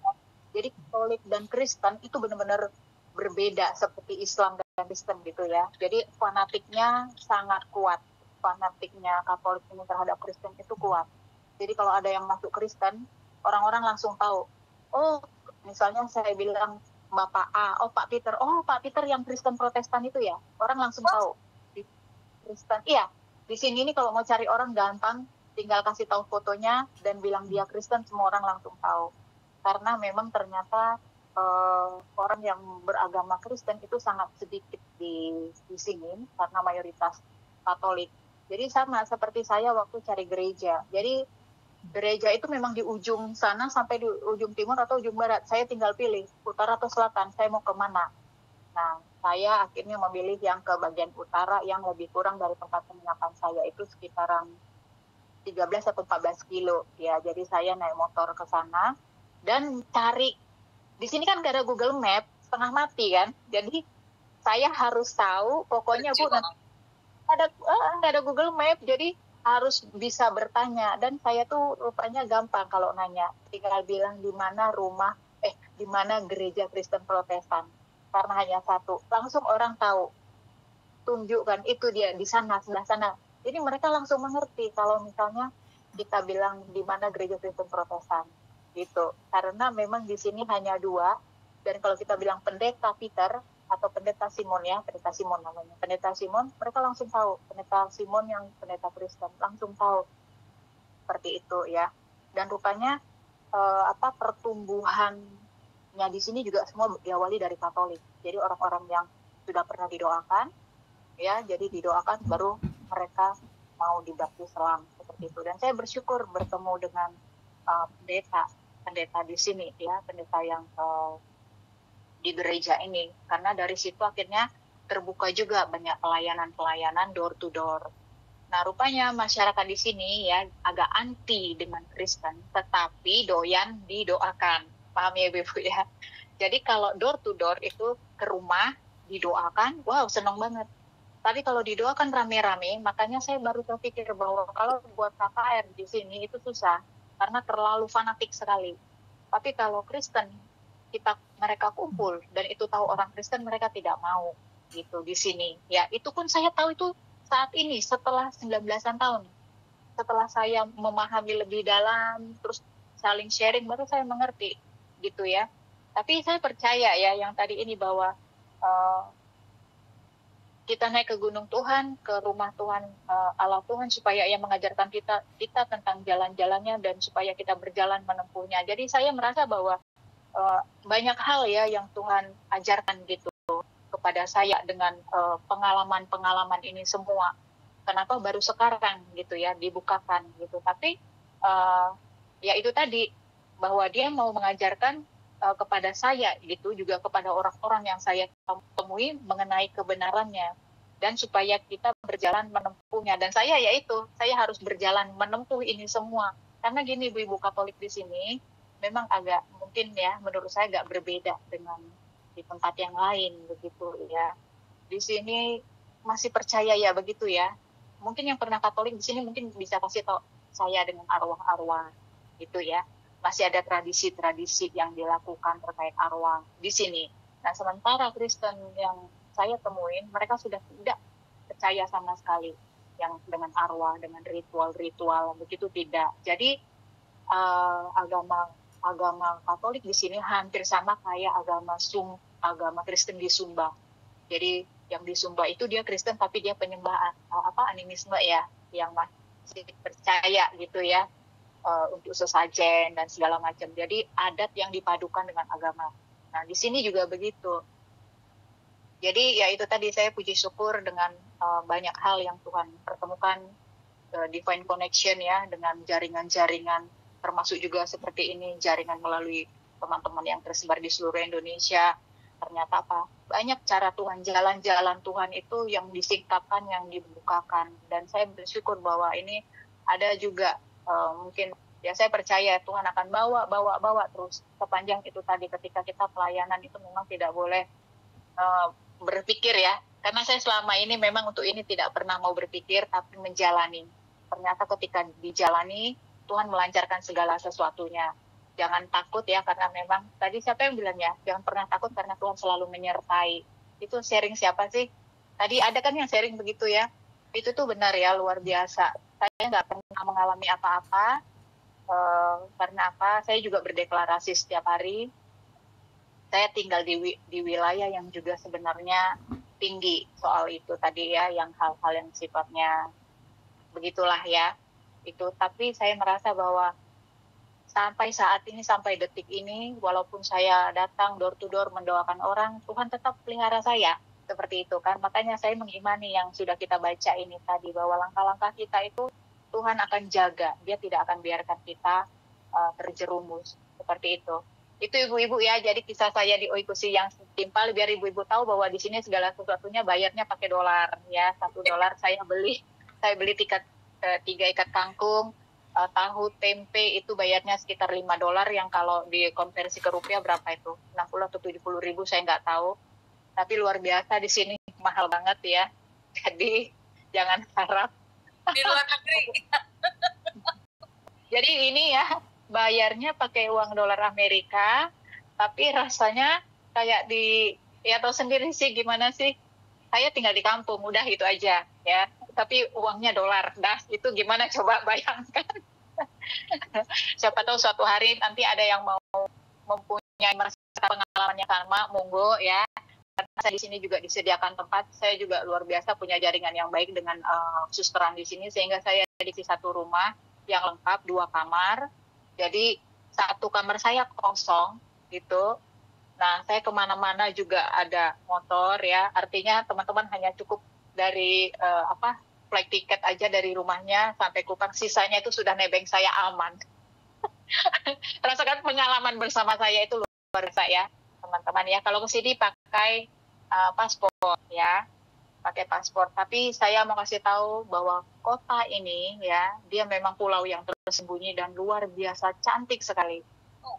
Jadi Katolik dan Kristen itu benar-benar berbeda seperti Islam dan Kristen gitu ya. Jadi fanatiknya sangat kuat. Fanatiknya Katolik ini terhadap Kristen itu kuat. Jadi kalau ada yang masuk Kristen, orang-orang langsung tahu. Oh, misalnya saya bilang Bapak A, oh Pak Peter yang Kristen Protestan itu ya. Orang langsung tahu. Di Kristen, iya. Di sini ini kalau mau cari orang gampang, tinggal kasih tahu fotonya dan bilang dia Kristen, semua orang langsung tahu. Karena memang ternyata orang yang beragama Kristen itu sangat sedikit di sini karena mayoritas Katolik. Jadi sama seperti saya waktu cari gereja. Jadi gereja itu memang di ujung sana sampai di ujung timur atau ujung barat. Saya tinggal pilih utara atau selatan, saya mau kemana. Nah, saya akhirnya memilih yang ke bagian utara yang lebih kurang dari tempat penginapan saya itu sekitaran 13 atau 14 kilo. Ya, jadi saya naik motor ke sana dan cari. Di sini kan gak ada Google Map, setengah mati kan. Jadi saya harus tahu, pokoknya Bu, nggak ada Google Map, jadi harus bisa bertanya. Dan saya tuh rupanya gampang kalau nanya, tinggal bilang di mana gereja Kristen Protestan, karena hanya satu, langsung orang tahu, tunjukkan itu dia di sana, sebelah sana. Jadi mereka langsung mengerti kalau misalnya kita bilang di mana gereja Kristen Protestan gitu. Karena memang di sini hanya 2, dan kalau kita bilang pendeta Peter atau pendeta Simon ya, pendeta Simon namanya. Pendeta Simon, mereka langsung tahu. Pendeta Simon yang pendeta Kristen langsung tahu seperti itu ya. Dan rupanya pertumbuhannya di sini juga semua diawali dari Katolik. Jadi orang-orang yang sudah pernah didoakan ya, jadi didoakan baru mereka mau dibaptis selang seperti itu. Dan saya bersyukur bertemu dengan pendeta di sini ya, pendeta yang di gereja ini, karena dari situ akhirnya terbuka juga banyak pelayanan door to door. Nah, rupanya masyarakat di sini ya agak anti dengan Kristen, tetapi doyan didoakan. Paham ya Ibu ya? Jadi kalau door to door itu ke rumah didoakan, wow senang banget. Tapi kalau didoakan rame-rame, makanya saya baru terpikir bahwa kalau buat KKR di sini itu susah, karena terlalu fanatik sekali. Tapi kalau Kristen, mereka kumpul, dan itu tahu orang Kristen, mereka tidak mau gitu di sini. Ya, itu pun saya tahu itu saat ini, setelah 19-an tahun. Setelah saya memahami lebih dalam, terus saling sharing, baru saya mengerti gitu ya. Tapi saya percaya ya, yang tadi ini bahwa kita naik ke gunung Tuhan, ke rumah Tuhan, Allah Tuhan, supaya Ia mengajarkan kita tentang jalan-jalannya dan supaya kita berjalan menempuhnya. Jadi saya merasa bahwa banyak hal ya yang Tuhan ajarkan gitu kepada saya dengan pengalaman-pengalaman ini semua. Kenapa baru sekarang gitu ya dibukakan gitu. Tapi ya itu tadi, bahwa Dia mau mengajarkan kepada saya gitu, juga kepada orang-orang yang saya temui mengenai kebenarannya, dan supaya kita berjalan menempuhnya. Dan saya harus berjalan menempuh ini semua, karena gini ibu-ibu Katolik di sini memang agak mungkin ya menurut saya agak berbeda dengan di tempat yang lain begitu ya. Di sini masih percaya ya begitu ya. Mungkin yang pernah Katolik di sini mungkin bisa kasih tahu saya dengan arwah-arwah gitu ya. Masih ada tradisi-tradisi yang dilakukan terkait arwah di sini. Nah, sementara Kristen yang saya temuin, mereka sudah tidak percaya sama sekali yang dengan arwah, dengan ritual-ritual begitu tidak. Jadi agama Katolik di sini hampir sama kayak agama Kristen di Sumba. Jadi yang di Sumba itu dia Kristen tapi dia penyembah animisme ya, yang masih percaya gitu ya. Untuk sesajen dan segala macam. Jadi adat yang dipadukan dengan agama. Nah, di sini juga begitu. Jadi ya itu tadi, saya puji syukur dengan banyak hal yang Tuhan pertemukan, divine connection ya, dengan jaringan-jaringan, termasuk juga seperti ini, jaringan melalui teman-teman yang tersebar di seluruh Indonesia. Ternyata banyak cara Tuhan, jalan-jalan Tuhan itu yang disingkapkan, yang dibukakan. Dan saya bersyukur bahwa ini ada juga mungkin ya, saya percaya Tuhan akan bawa terus sepanjang itu tadi, ketika kita pelayanan itu memang tidak boleh berpikir ya, karena saya selama ini memang untuk ini tidak pernah mau berpikir tapi menjalani. Ternyata ketika dijalani Tuhan melancarkan segala sesuatunya. Jangan takut ya, karena memang tadi siapa yang bilang ya, jangan pernah takut karena Tuhan selalu menyertai. Itu sharing siapa sih? Tadi ada kan yang sharing begitu ya, itu tuh benar ya, luar biasa. Saya nggak pernah mengalami apa-apa, karena apa? Saya juga berdeklarasi setiap hari. Saya tinggal di wilayah yang juga sebenarnya tinggi soal itu tadi ya, yang hal-hal yang sifatnya begitulah ya. Itu, tapi saya merasa bahwa sampai saat ini, sampai detik ini, walaupun saya datang door to door mendoakan orang, Tuhan tetap pelihara saya. Seperti itu kan, makanya saya mengimani yang sudah kita baca ini tadi, bahwa langkah-langkah kita itu Tuhan akan jaga, Dia tidak akan biarkan kita terjerumus, seperti itu. Itu ibu-ibu ya, jadi kisah saya di Oikusi yang timpal, biar ibu-ibu tahu bahwa di sini segala sesuatunya bayarnya pakai dolar ya. $1 saya beli tiket 3 ikat kangkung, tahu, tempe itu bayarnya sekitar $5, yang kalau dikonversi ke rupiah berapa itu? 60 atau 70 ribu, saya nggak tahu. Tapi luar biasa di sini, mahal banget ya. Jadi jangan harap di luar negeri. Jadi ini ya, bayarnya pakai uang dolar Amerika, tapi rasanya kayak ya tahu sendiri sih gimana sih. Saya tinggal di kampung, udah itu aja ya. Tapi uangnya dolar, itu gimana coba bayangkan. Siapa tahu suatu hari nanti ada yang mau mempunyai pengalaman yang sama, monggo ya. Karena saya di sini juga disediakan tempat, saya juga luar biasa punya jaringan yang baik dengan susteran di sini, sehingga saya di satu rumah yang lengkap 2 kamar. Jadi 1 kamar saya kosong gitu. Nah, saya kemana-mana juga ada motor ya. Artinya teman-teman hanya cukup dari flight ticket aja dari rumahnya sampai Kupang. Sisanya itu sudah nebeng saya aman. Rasakan pengalaman bersama saya itu luar biasa ya, teman-teman ya. Kalau ke sini pakai paspor ya, pakai paspor. Tapi saya mau kasih tahu bahwa kota ini ya, dia memang pulau yang tersembunyi dan luar biasa cantik sekali.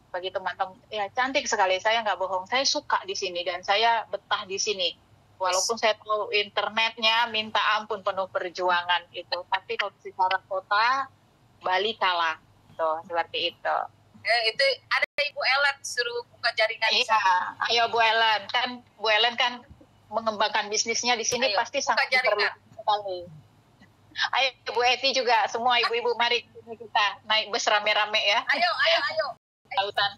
Bagi teman-teman ya, cantik sekali. Saya nggak bohong, saya suka di sini dan saya betah di sini. Walaupun saya tahu internetnya minta ampun penuh perjuangan itu, tapi kalau secara kota Bali kalah. Tuh, seperti itu. Itu ada Ibu Ellen suruh buka jaringan. Iya, ayo Bu Ellen kan mengembangkan bisnisnya di sini. Ayo, pasti sangat jaringan sekali. Ayo Bu Eti juga, semua ibu-ibu mari kita naik bus rame-rame ya. Ayo. Lautan.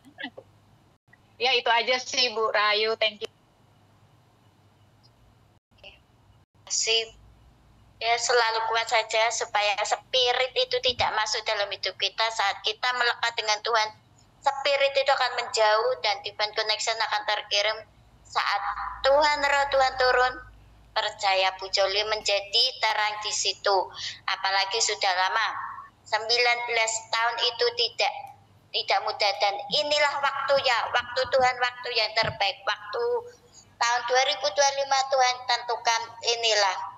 Ya itu aja sih Bu Rahayu, thank you. Sip. Ya selalu kuat saja supaya spirit itu tidak masuk dalam hidup kita. Saat kita melekat dengan Tuhan, spirit itu akan menjauh dan divine connection akan terkirim. Saat Roh Tuhan turun, percaya Bu Joli menjadi terang di situ. Apalagi sudah lama, 19 tahun itu tidak mudah, dan inilah waktunya, waktu Tuhan, waktu yang terbaik, waktu tahun 2025 Tuhan tentukan, inilah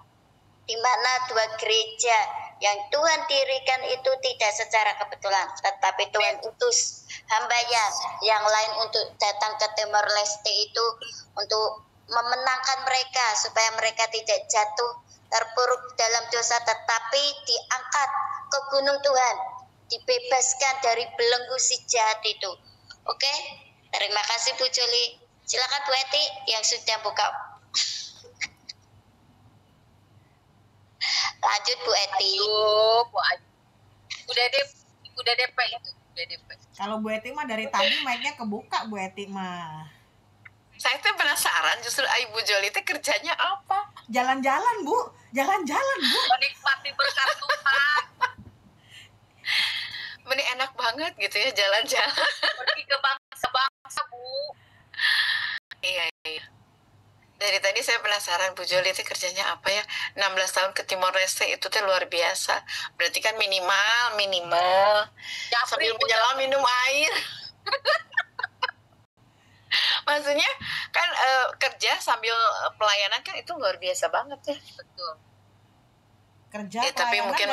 di mana 2 gereja yang Tuhan dirikan itu tidak secara kebetulan, tetapi Tuhan utus hamba-Nya yang lain untuk datang ke Timor Leste itu untuk memenangkan mereka supaya mereka tidak jatuh terpuruk dalam dosa, tetapi diangkat ke gunung Tuhan, dibebaskan dari belenggu si jahat itu. Oke, terima kasih Bu Joli. Silakan Bu Eti yang sudah buka. Lanjut Bu Eti. Udah DP itu. Kalau Bu Eti mah dari tadi mic-nya kebuka Bu Eti mah. Saya tuh penasaran justru Ibu Joli itu kerjanya apa? Jalan-jalan Bu. Menikmati berkat Tuhan. Ini enak banget gitu ya jalan-jalan. Pergi ke bangsa-bangsa Bu. Iya. Dari tadi saya penasaran Bu Joli itu kerjanya apa ya? 16 tahun ke Timor Leste itu tuh luar biasa. Berarti kan minimal sambil menyelam minum air. Maksudnya kan kerja sambil pelayanan kan itu luar biasa banget ya. Betul. Kerja ya, tapi mungkin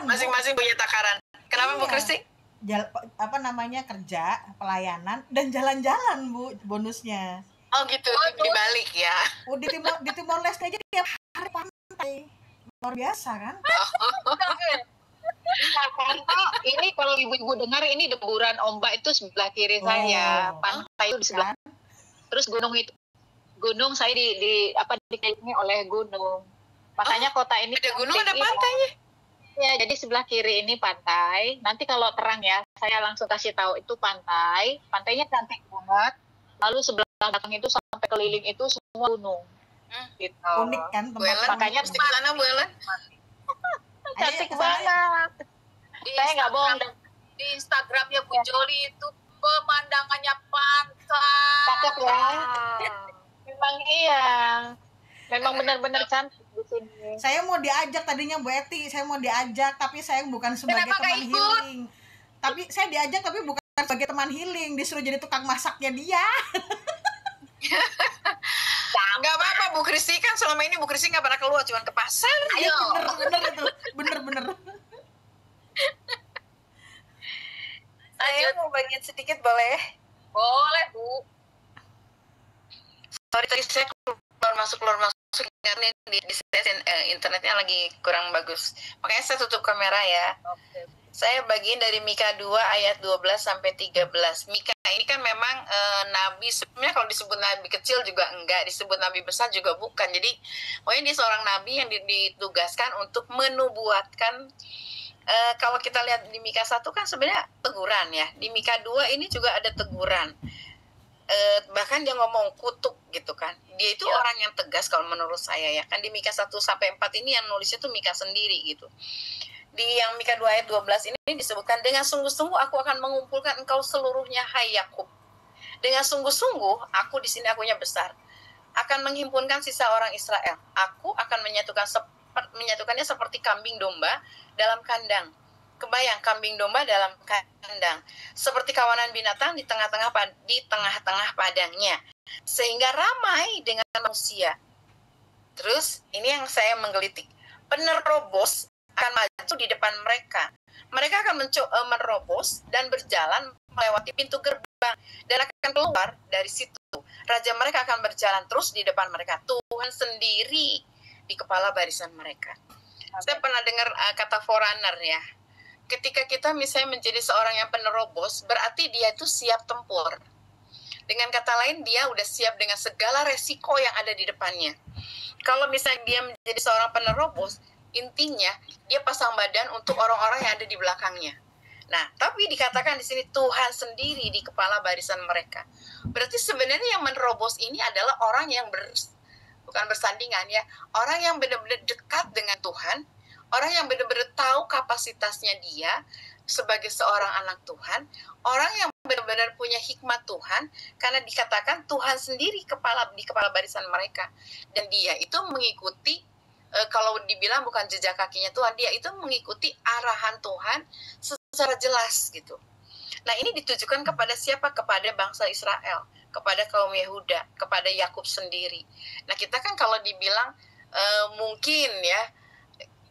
masing-masing punya takaran. Kenapa Bu Kristi? Kerja, pelayanan dan jalan-jalan Bu bonusnya. Oh gitu, dibalik ya. Di Timor Leste aja tiap hari pantai. Luar biasa kan? Ini kalau ibu-ibu dengar, ini deburan ombak itu sebelah kiri saya, pantai itu di sebelah. Terus gunung saya dikelilingi oleh gunung. Makanya kota ini ada gunung, ada pantainya. Ya, jadi sebelah kiri ini pantai. Nanti kalau terang ya, saya langsung kasih tahu itu pantai. Pantainya cantik banget. Lalu sebelah belakang itu sampai keliling itu semua gunung. Gitu. Unik kan tempat. Makanya di sana Bu Ellen. Cantik banget. Saya nggak bohong. Di Instagramnya Bu Joli itu pemandangannya pantai. Cakep ya. Memang iya. Memang benar-benar cantik di sini. Saya mau diajak tadinya Bu Eti, tapi saya bukan sebagai teman healing. Tapi saya diajak tapi bukan sebagai teman healing, disuruh jadi tukang masaknya dia. Nggak apa-apa Bu Kristi, kan selama ini Bu Kristi nggak pernah keluar, cuma ke pasar. Ayo. Bener. Saya mau bagian sedikit boleh? Boleh Bu. Sorry tadi saya keluar masuk karena di internetnya lagi kurang bagus. Makanya saya tutup kamera ya. Oke. Saya bagiin dari Mika 2 ayat 12 sampai 13. Mika ini kan memang nabi, sebenarnya kalau disebut nabi kecil juga enggak, disebut nabi besar juga bukan. Jadi pokoknya dia seorang nabi yang ditugaskan untuk menubuatkan. Kalau kita lihat di Mika 1 kan sebenarnya teguran ya. Di Mika 2 ini juga ada teguran. Bahkan dia ngomong kutuk gitu kan. Dia itu orang yang tegas kalau menurut saya ya. Kan di Mika 1 sampai 4 ini yang nulisnya tuh Mika sendiri gitu. Di yang Mika 2 ayat 12 ini disebutkan, dengan sungguh-sungguh aku akan mengumpulkan engkau seluruhnya, hai Yakub. Dengan sungguh-sungguh aku di sini akunya besar. Akan menghimpunkan sisa orang Israel. Aku akan menyatukannya seperti kambing domba dalam kandang. Kebayang kambing domba dalam kandang. Seperti kawanan binatang di tengah-tengah padangnya. Sehingga ramai dengan manusia. Terus ini yang saya menggelitik. Penerobos akan maju di depan mereka. Mereka akan menerobos dan berjalan melewati pintu gerbang dan akan keluar dari situ. Raja mereka akan berjalan terus di depan mereka. Tuhan sendiri di kepala barisan mereka. Saya pernah dengar kata forerunner ya. Ketika kita misalnya menjadi seorang yang penerobos, berarti dia itu siap tempur. Dengan kata lain, dia udah siap dengan segala resiko yang ada di depannya. Kalau misalnya dia menjadi seorang penerobos, intinya dia pasang badan untuk orang-orang yang ada di belakangnya. Nah, tapi dikatakan di sini Tuhan sendiri di kepala barisan mereka. Berarti sebenarnya yang menerobos ini adalah orang yang bukan bersandingan ya, orang yang benar-benar dekat dengan Tuhan, orang yang benar-benar tahu kapasitasnya dia sebagai seorang anak Tuhan, orang yang benar-benar punya hikmat Tuhan, karena dikatakan Tuhan sendiri di kepala barisan mereka, dan dia itu mengikuti. Kalau dibilang bukan jejak kakinya Tuhan, dia itu mengikuti arahan Tuhan secara jelas gitu. Nah ini ditujukan kepada siapa? Kepada bangsa Israel, kepada kaum Yehuda, kepada Yakub sendiri. Nah kita kan kalau dibilang mungkin ya,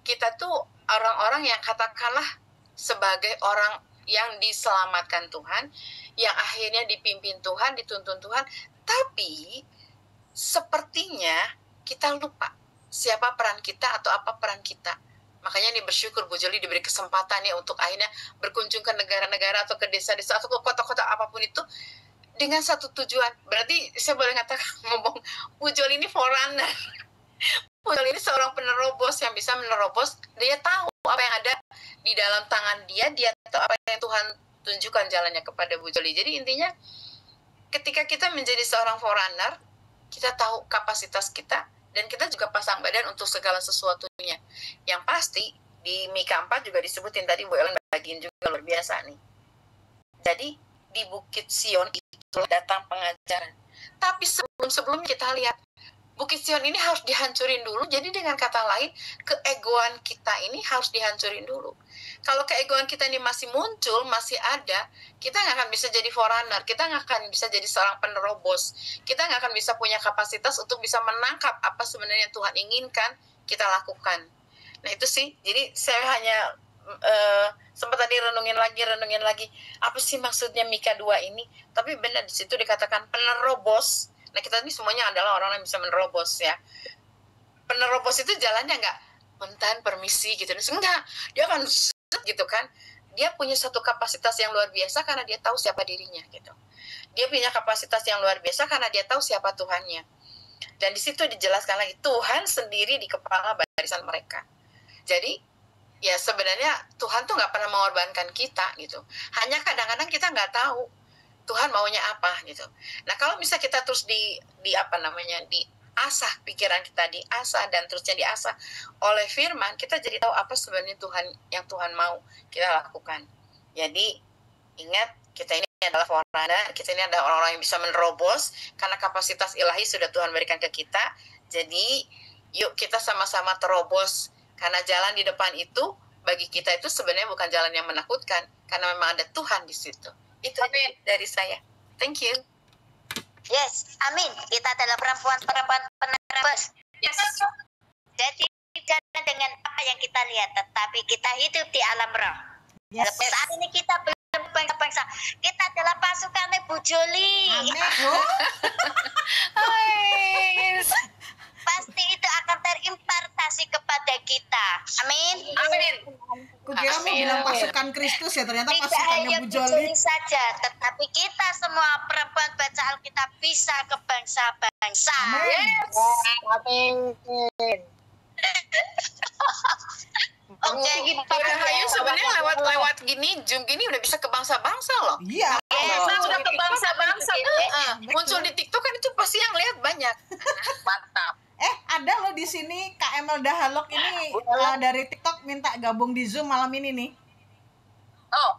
kita tuh orang-orang yang katakanlah sebagai orang yang diselamatkan Tuhan, yang akhirnya dipimpin Tuhan, dituntun Tuhan, tapi sepertinya kita lupa siapa peran kita atau apa peran kita. Makanya nih bersyukur Bu Joli diberi kesempatan ya untuk akhirnya berkunjung ke negara-negara atau ke desa-desa atau ke kota-kota apapun itu dengan satu tujuan. Berarti saya boleh katakan ngomong Bu Joli ini forerunner. Bu Joli ini seorang penerobos yang bisa menerobos. Dia tahu apa yang ada di dalam tangan dia tahu apa yang Tuhan tunjukkan jalannya kepada Bu Joli. Jadi intinya ketika kita menjadi seorang forerunner, kita tahu kapasitas kita, dan kita juga pasang badan untuk segala sesuatunya. Yang pasti di Mika 4 juga disebutin tadi Bu Ellen bagian juga luar biasa nih. Jadi di Bukit Sion itu datang pengajaran. Tapi sebelum kita lihat Bukit Sion ini harus dihancurin dulu. Jadi dengan kata lain, keegoan kita ini harus dihancurin dulu. Kalau keegoan kita ini masih muncul, masih ada, kita nggak akan bisa jadi forerunner, kita nggak akan bisa jadi seorang penerobos, kita nggak akan bisa punya kapasitas untuk bisa menangkap apa sebenarnya Tuhan inginkan kita lakukan. Nah itu sih, jadi saya hanya sempat tadi renungin lagi, apa sih maksudnya Mika 2 ini? Tapi benar di situ dikatakan penerobos. Nah kita ini semuanya adalah orang yang bisa menerobos ya. Penerobos itu jalannya nggak mentahan permisi gitu, enggak, dia akan gitu kan. Dia punya satu kapasitas yang luar biasa karena dia tahu siapa dirinya gitu. Dia punya kapasitas yang luar biasa karena dia tahu siapa Tuhannya. Dan di situ dijelaskan lagi Tuhan sendiri di kepala barisan mereka. Jadi ya sebenarnya Tuhan tuh nggak pernah mengorbankan kita gitu. Hanya kadang-kadang kita nggak tahu Tuhan maunya apa gitu. Nah kalau misalnya kita terus diasah pikiran kita, diasah dan terusnya diasah oleh firman, kita jadi tahu apa sebenarnya yang Tuhan mau kita lakukan. Jadi ingat, kita ini adalah forerunner, kita ini adalah orang-orang yang bisa menerobos karena kapasitas ilahi sudah Tuhan berikan ke kita. Jadi yuk kita sama-sama terobos, karena jalan di depan itu bagi kita itu sebenarnya bukan jalan yang menakutkan karena memang ada Tuhan di situ. Itu dari saya. Thank you. Yes, amin. Kita adalah perempuan penerobos. Yes. Jadi jangan dengan apa yang kita lihat, tetapi kita hidup di alam roh. Yes. Saat ini kita belum bangsa. Kita adalah pasukan Bu Joli. Amin. Pasti itu akan terimpartasi kepada kita. Amin. Amin. Kukira mau bilang pasukan Kristus ya, ternyata Tidak pasukannya hanya Bu Bu Joli. Joli saja, tetapi kita semua perempuan baca Alkitab bisa ke bangsa-bangsa. Yes. Amin. Oke, Bu Rahayu sebenarnya lewat gini, Zoom gini udah bisa ke bangsa-bangsa loh. Iya. Udah ke bangsa-bangsa. Muncul di TikTok kan itu pasti yang lihat banyak. Mantap. Ada loh di sini Kak Emelda Halok ini dari TikTok minta gabung di Zoom malam ini nih. Oh.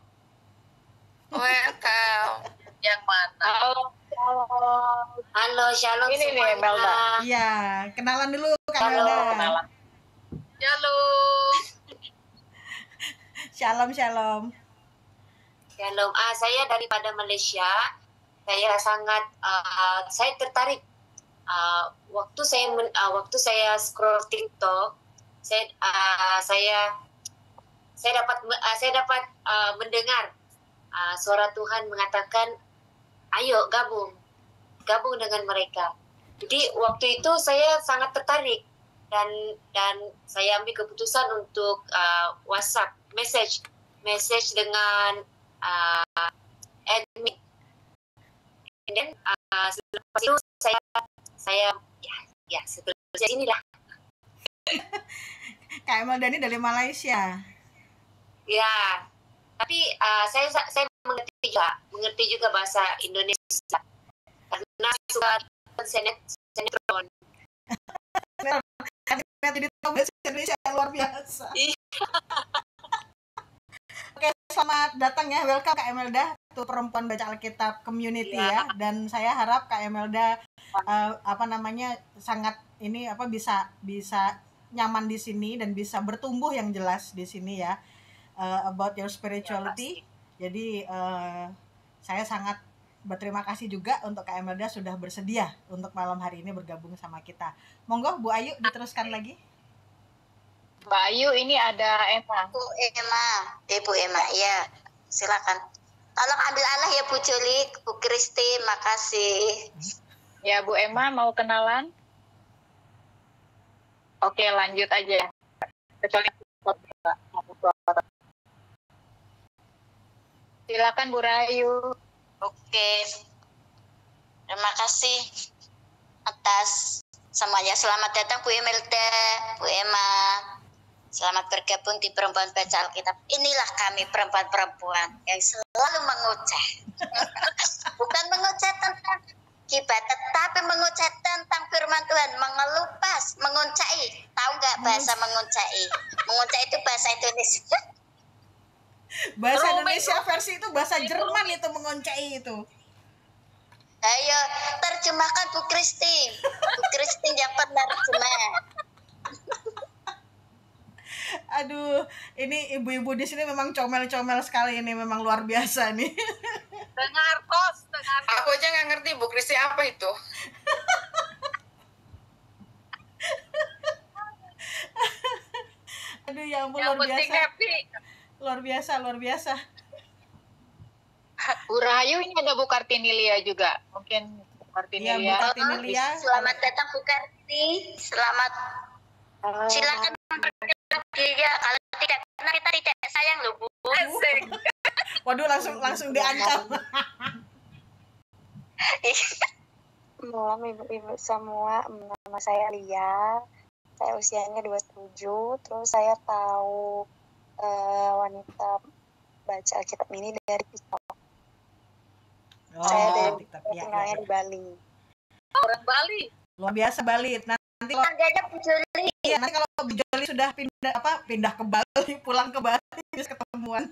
Welcome. Yang mana? Halo, shalom Ini nih semuanya. Melda. Iya, kenalan dulu Kak Emelda. Shalom. Shalom. Shalom. Saya daripada Malaysia. Saya sangat saya tertarik waktu saya scroll TikTok, saya dapat mendengar suara Tuhan mengatakan, ayo gabung dengan mereka. Jadi waktu itu saya sangat tertarik dan saya ambil keputusan untuk WhatsApp message dengan admin. And then setelah itu saya seterusnya inilah. Kak Emelda ini dari Malaysia. Ya, tapi saya mengerti juga bahasa Indonesia karena suka sinetron. Jadi tahu bahasa Indonesia luar biasa. Oke, selamat datang ya, welcome Kak Emelda, tuh perempuan baca Alkitab community ya. Dan saya harap Kak Emelda sangat bisa nyaman di sini dan bisa bertumbuh yang jelas di sini ya, about your spirituality. Jadi saya sangat berterima kasih juga untuk Kak Emelda sudah bersedia untuk malam hari ini bergabung sama kita. Monggo Bu Ayu diteruskan lagi. Mbak Ayu, ini ada Emma. Bu Emma, ya, silakan. Tolong ambil Allah ya Bu Joli, Bu Kristi, makasih. Ya, Bu Emma mau kenalan? Oke, lanjut aja. Kecuali silakan Bu Rahayu. Oke. Terima kasih atas semuanya. Selamat datang Bu Emelda, Bu Emma. Selamat bergabung di Perempuan Baca Alkitab. Inilah kami perempuan-perempuan yang selalu mengoceh. Bukan mengoceh tentang kibat, tetapi mengoceh tentang firman Tuhan, mengelupas, menguncai. Tahu nggak bahasa menguncai? Menguncai itu bahasa Indonesia. Bahasa Indonesia versi itu bahasa Jerman itu mengoncai itu. Ayo terjemahkan Bu Christine. Bu Christine yang penerjemah. Aduh, ini ibu-ibu di sini memang comel-comel sekali, ini memang luar biasa nih. Dengar kos. Aku aja nggak ngerti Bu Kristi apa itu. Aduh ya ampun, Yang luar penting biasa. happy. Luar biasa. Bu Rahayu, ini ada Bu Kartinilia juga. Mungkin Bu Kartinilia. Ya, Bu Kartinilia. Selamat datang Bu Karti. Selamat. Silakan dia. Kalau tidak, karena kita tidak sayang loh Bu. Waduh, langsung diancam. Malam ibu-ibu semua, nama saya Lia. Saya usianya 27, terus saya tahu wanita baca Alkitab ini dari TikTok. Saya dari tinggalnya di Bali. Orang Bali. Luar biasa Bali. Nanti kalau Bu Joli. Iya, nanti kalau Bu Joli sudah pindah ke Bali, pulang ke Bali, terus ketemuan.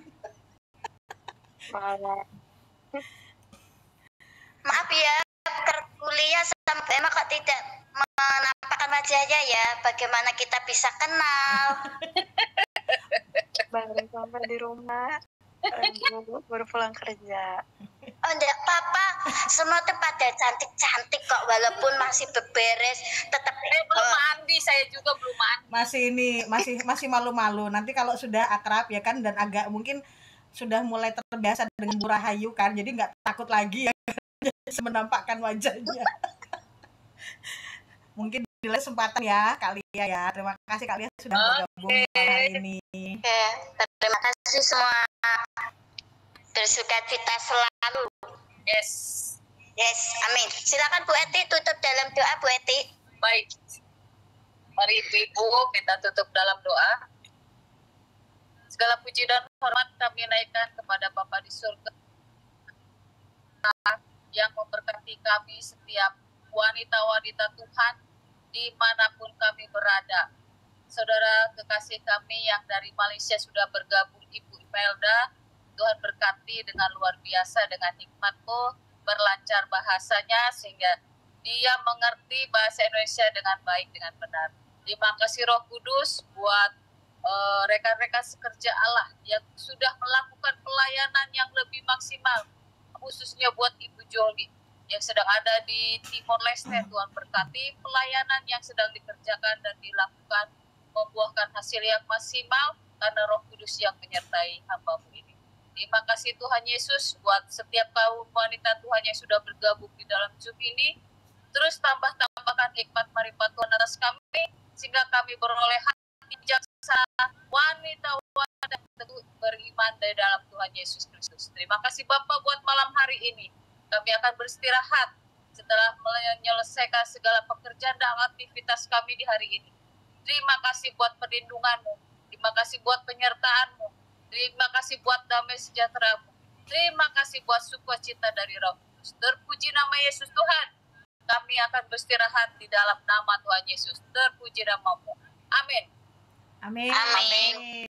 Maaf ya, kuliah sama emang kok tidak menampakkan wajahnya ya. Bagaimana kita bisa kenal? Baru sampai di rumah, baru pulang kerja. Oh enggak apa-apa, semua tuh pada cantik-cantik kok, walaupun masih beberes, tetap belum mandi, saya juga belum mandi. Masih malu-malu. Nanti kalau sudah akrab ya kan, dan agak mungkin sudah mulai terbiasa dengan Bu Rahayu kan, jadi nggak takut lagi ya menampakkan wajahnya. Mungkin kesempatan ya kalian ya. Terima kasih kalian sudah bergabung hari ini. Oke, terima kasih semua. Bersuka cita selalu. Yes. Yes, amin. Silakan Bu Eti tutup dalam doa, Bu Eti. Baik. Mari Ibu kita tutup dalam doa. Segala puji dan hormat kami naikkan kepada Bapa di surga yang memberkati kami setiap wanita-wanita Tuhan dimanapun kami berada. Saudara kekasih kami yang dari Malaysia sudah bergabung, Ibu Imelda, Tuhan berkati dengan luar biasa dengan hikmat-Mu, berlancar bahasanya sehingga dia mengerti bahasa Indonesia dengan baik, dengan benar. Terima kasih Roh Kudus buat rekan-rekan sekerja Allah yang sudah melakukan pelayanan yang lebih maksimal, khususnya buat Ibu Joli yang sedang ada di Timor Leste. Tuhan berkati pelayanan yang sedang dikerjakan dan dilakukan membuahkan hasil yang maksimal karena Roh Kudus yang menyertai hamba-Mu ini. Terima kasih Tuhan Yesus buat setiap kaum wanita Tuhan yang sudah bergabung di dalam Zoom ini. Terus tambahkan hikmat marifat Tuhan atas kami sehingga kami beroleh hati bijaksana, wanita-wanita beriman dari dalam Tuhan Yesus Kristus. Terima kasih Bapak buat malam hari ini. Kami akan beristirahat setelah menyelesaikan segala pekerjaan dan aktivitas kami di hari ini. Terima kasih buat perlindungan-Mu. Terima kasih buat penyertaan-Mu. Terima kasih buat damai sejahtera-Mu. Terima kasih buat sukacita dari Roh Kudus. Terpuji nama Yesus Tuhan. Kami akan beristirahat di dalam nama Tuhan Yesus. Terpuji nama-Mu. Amin. Amin. Amin.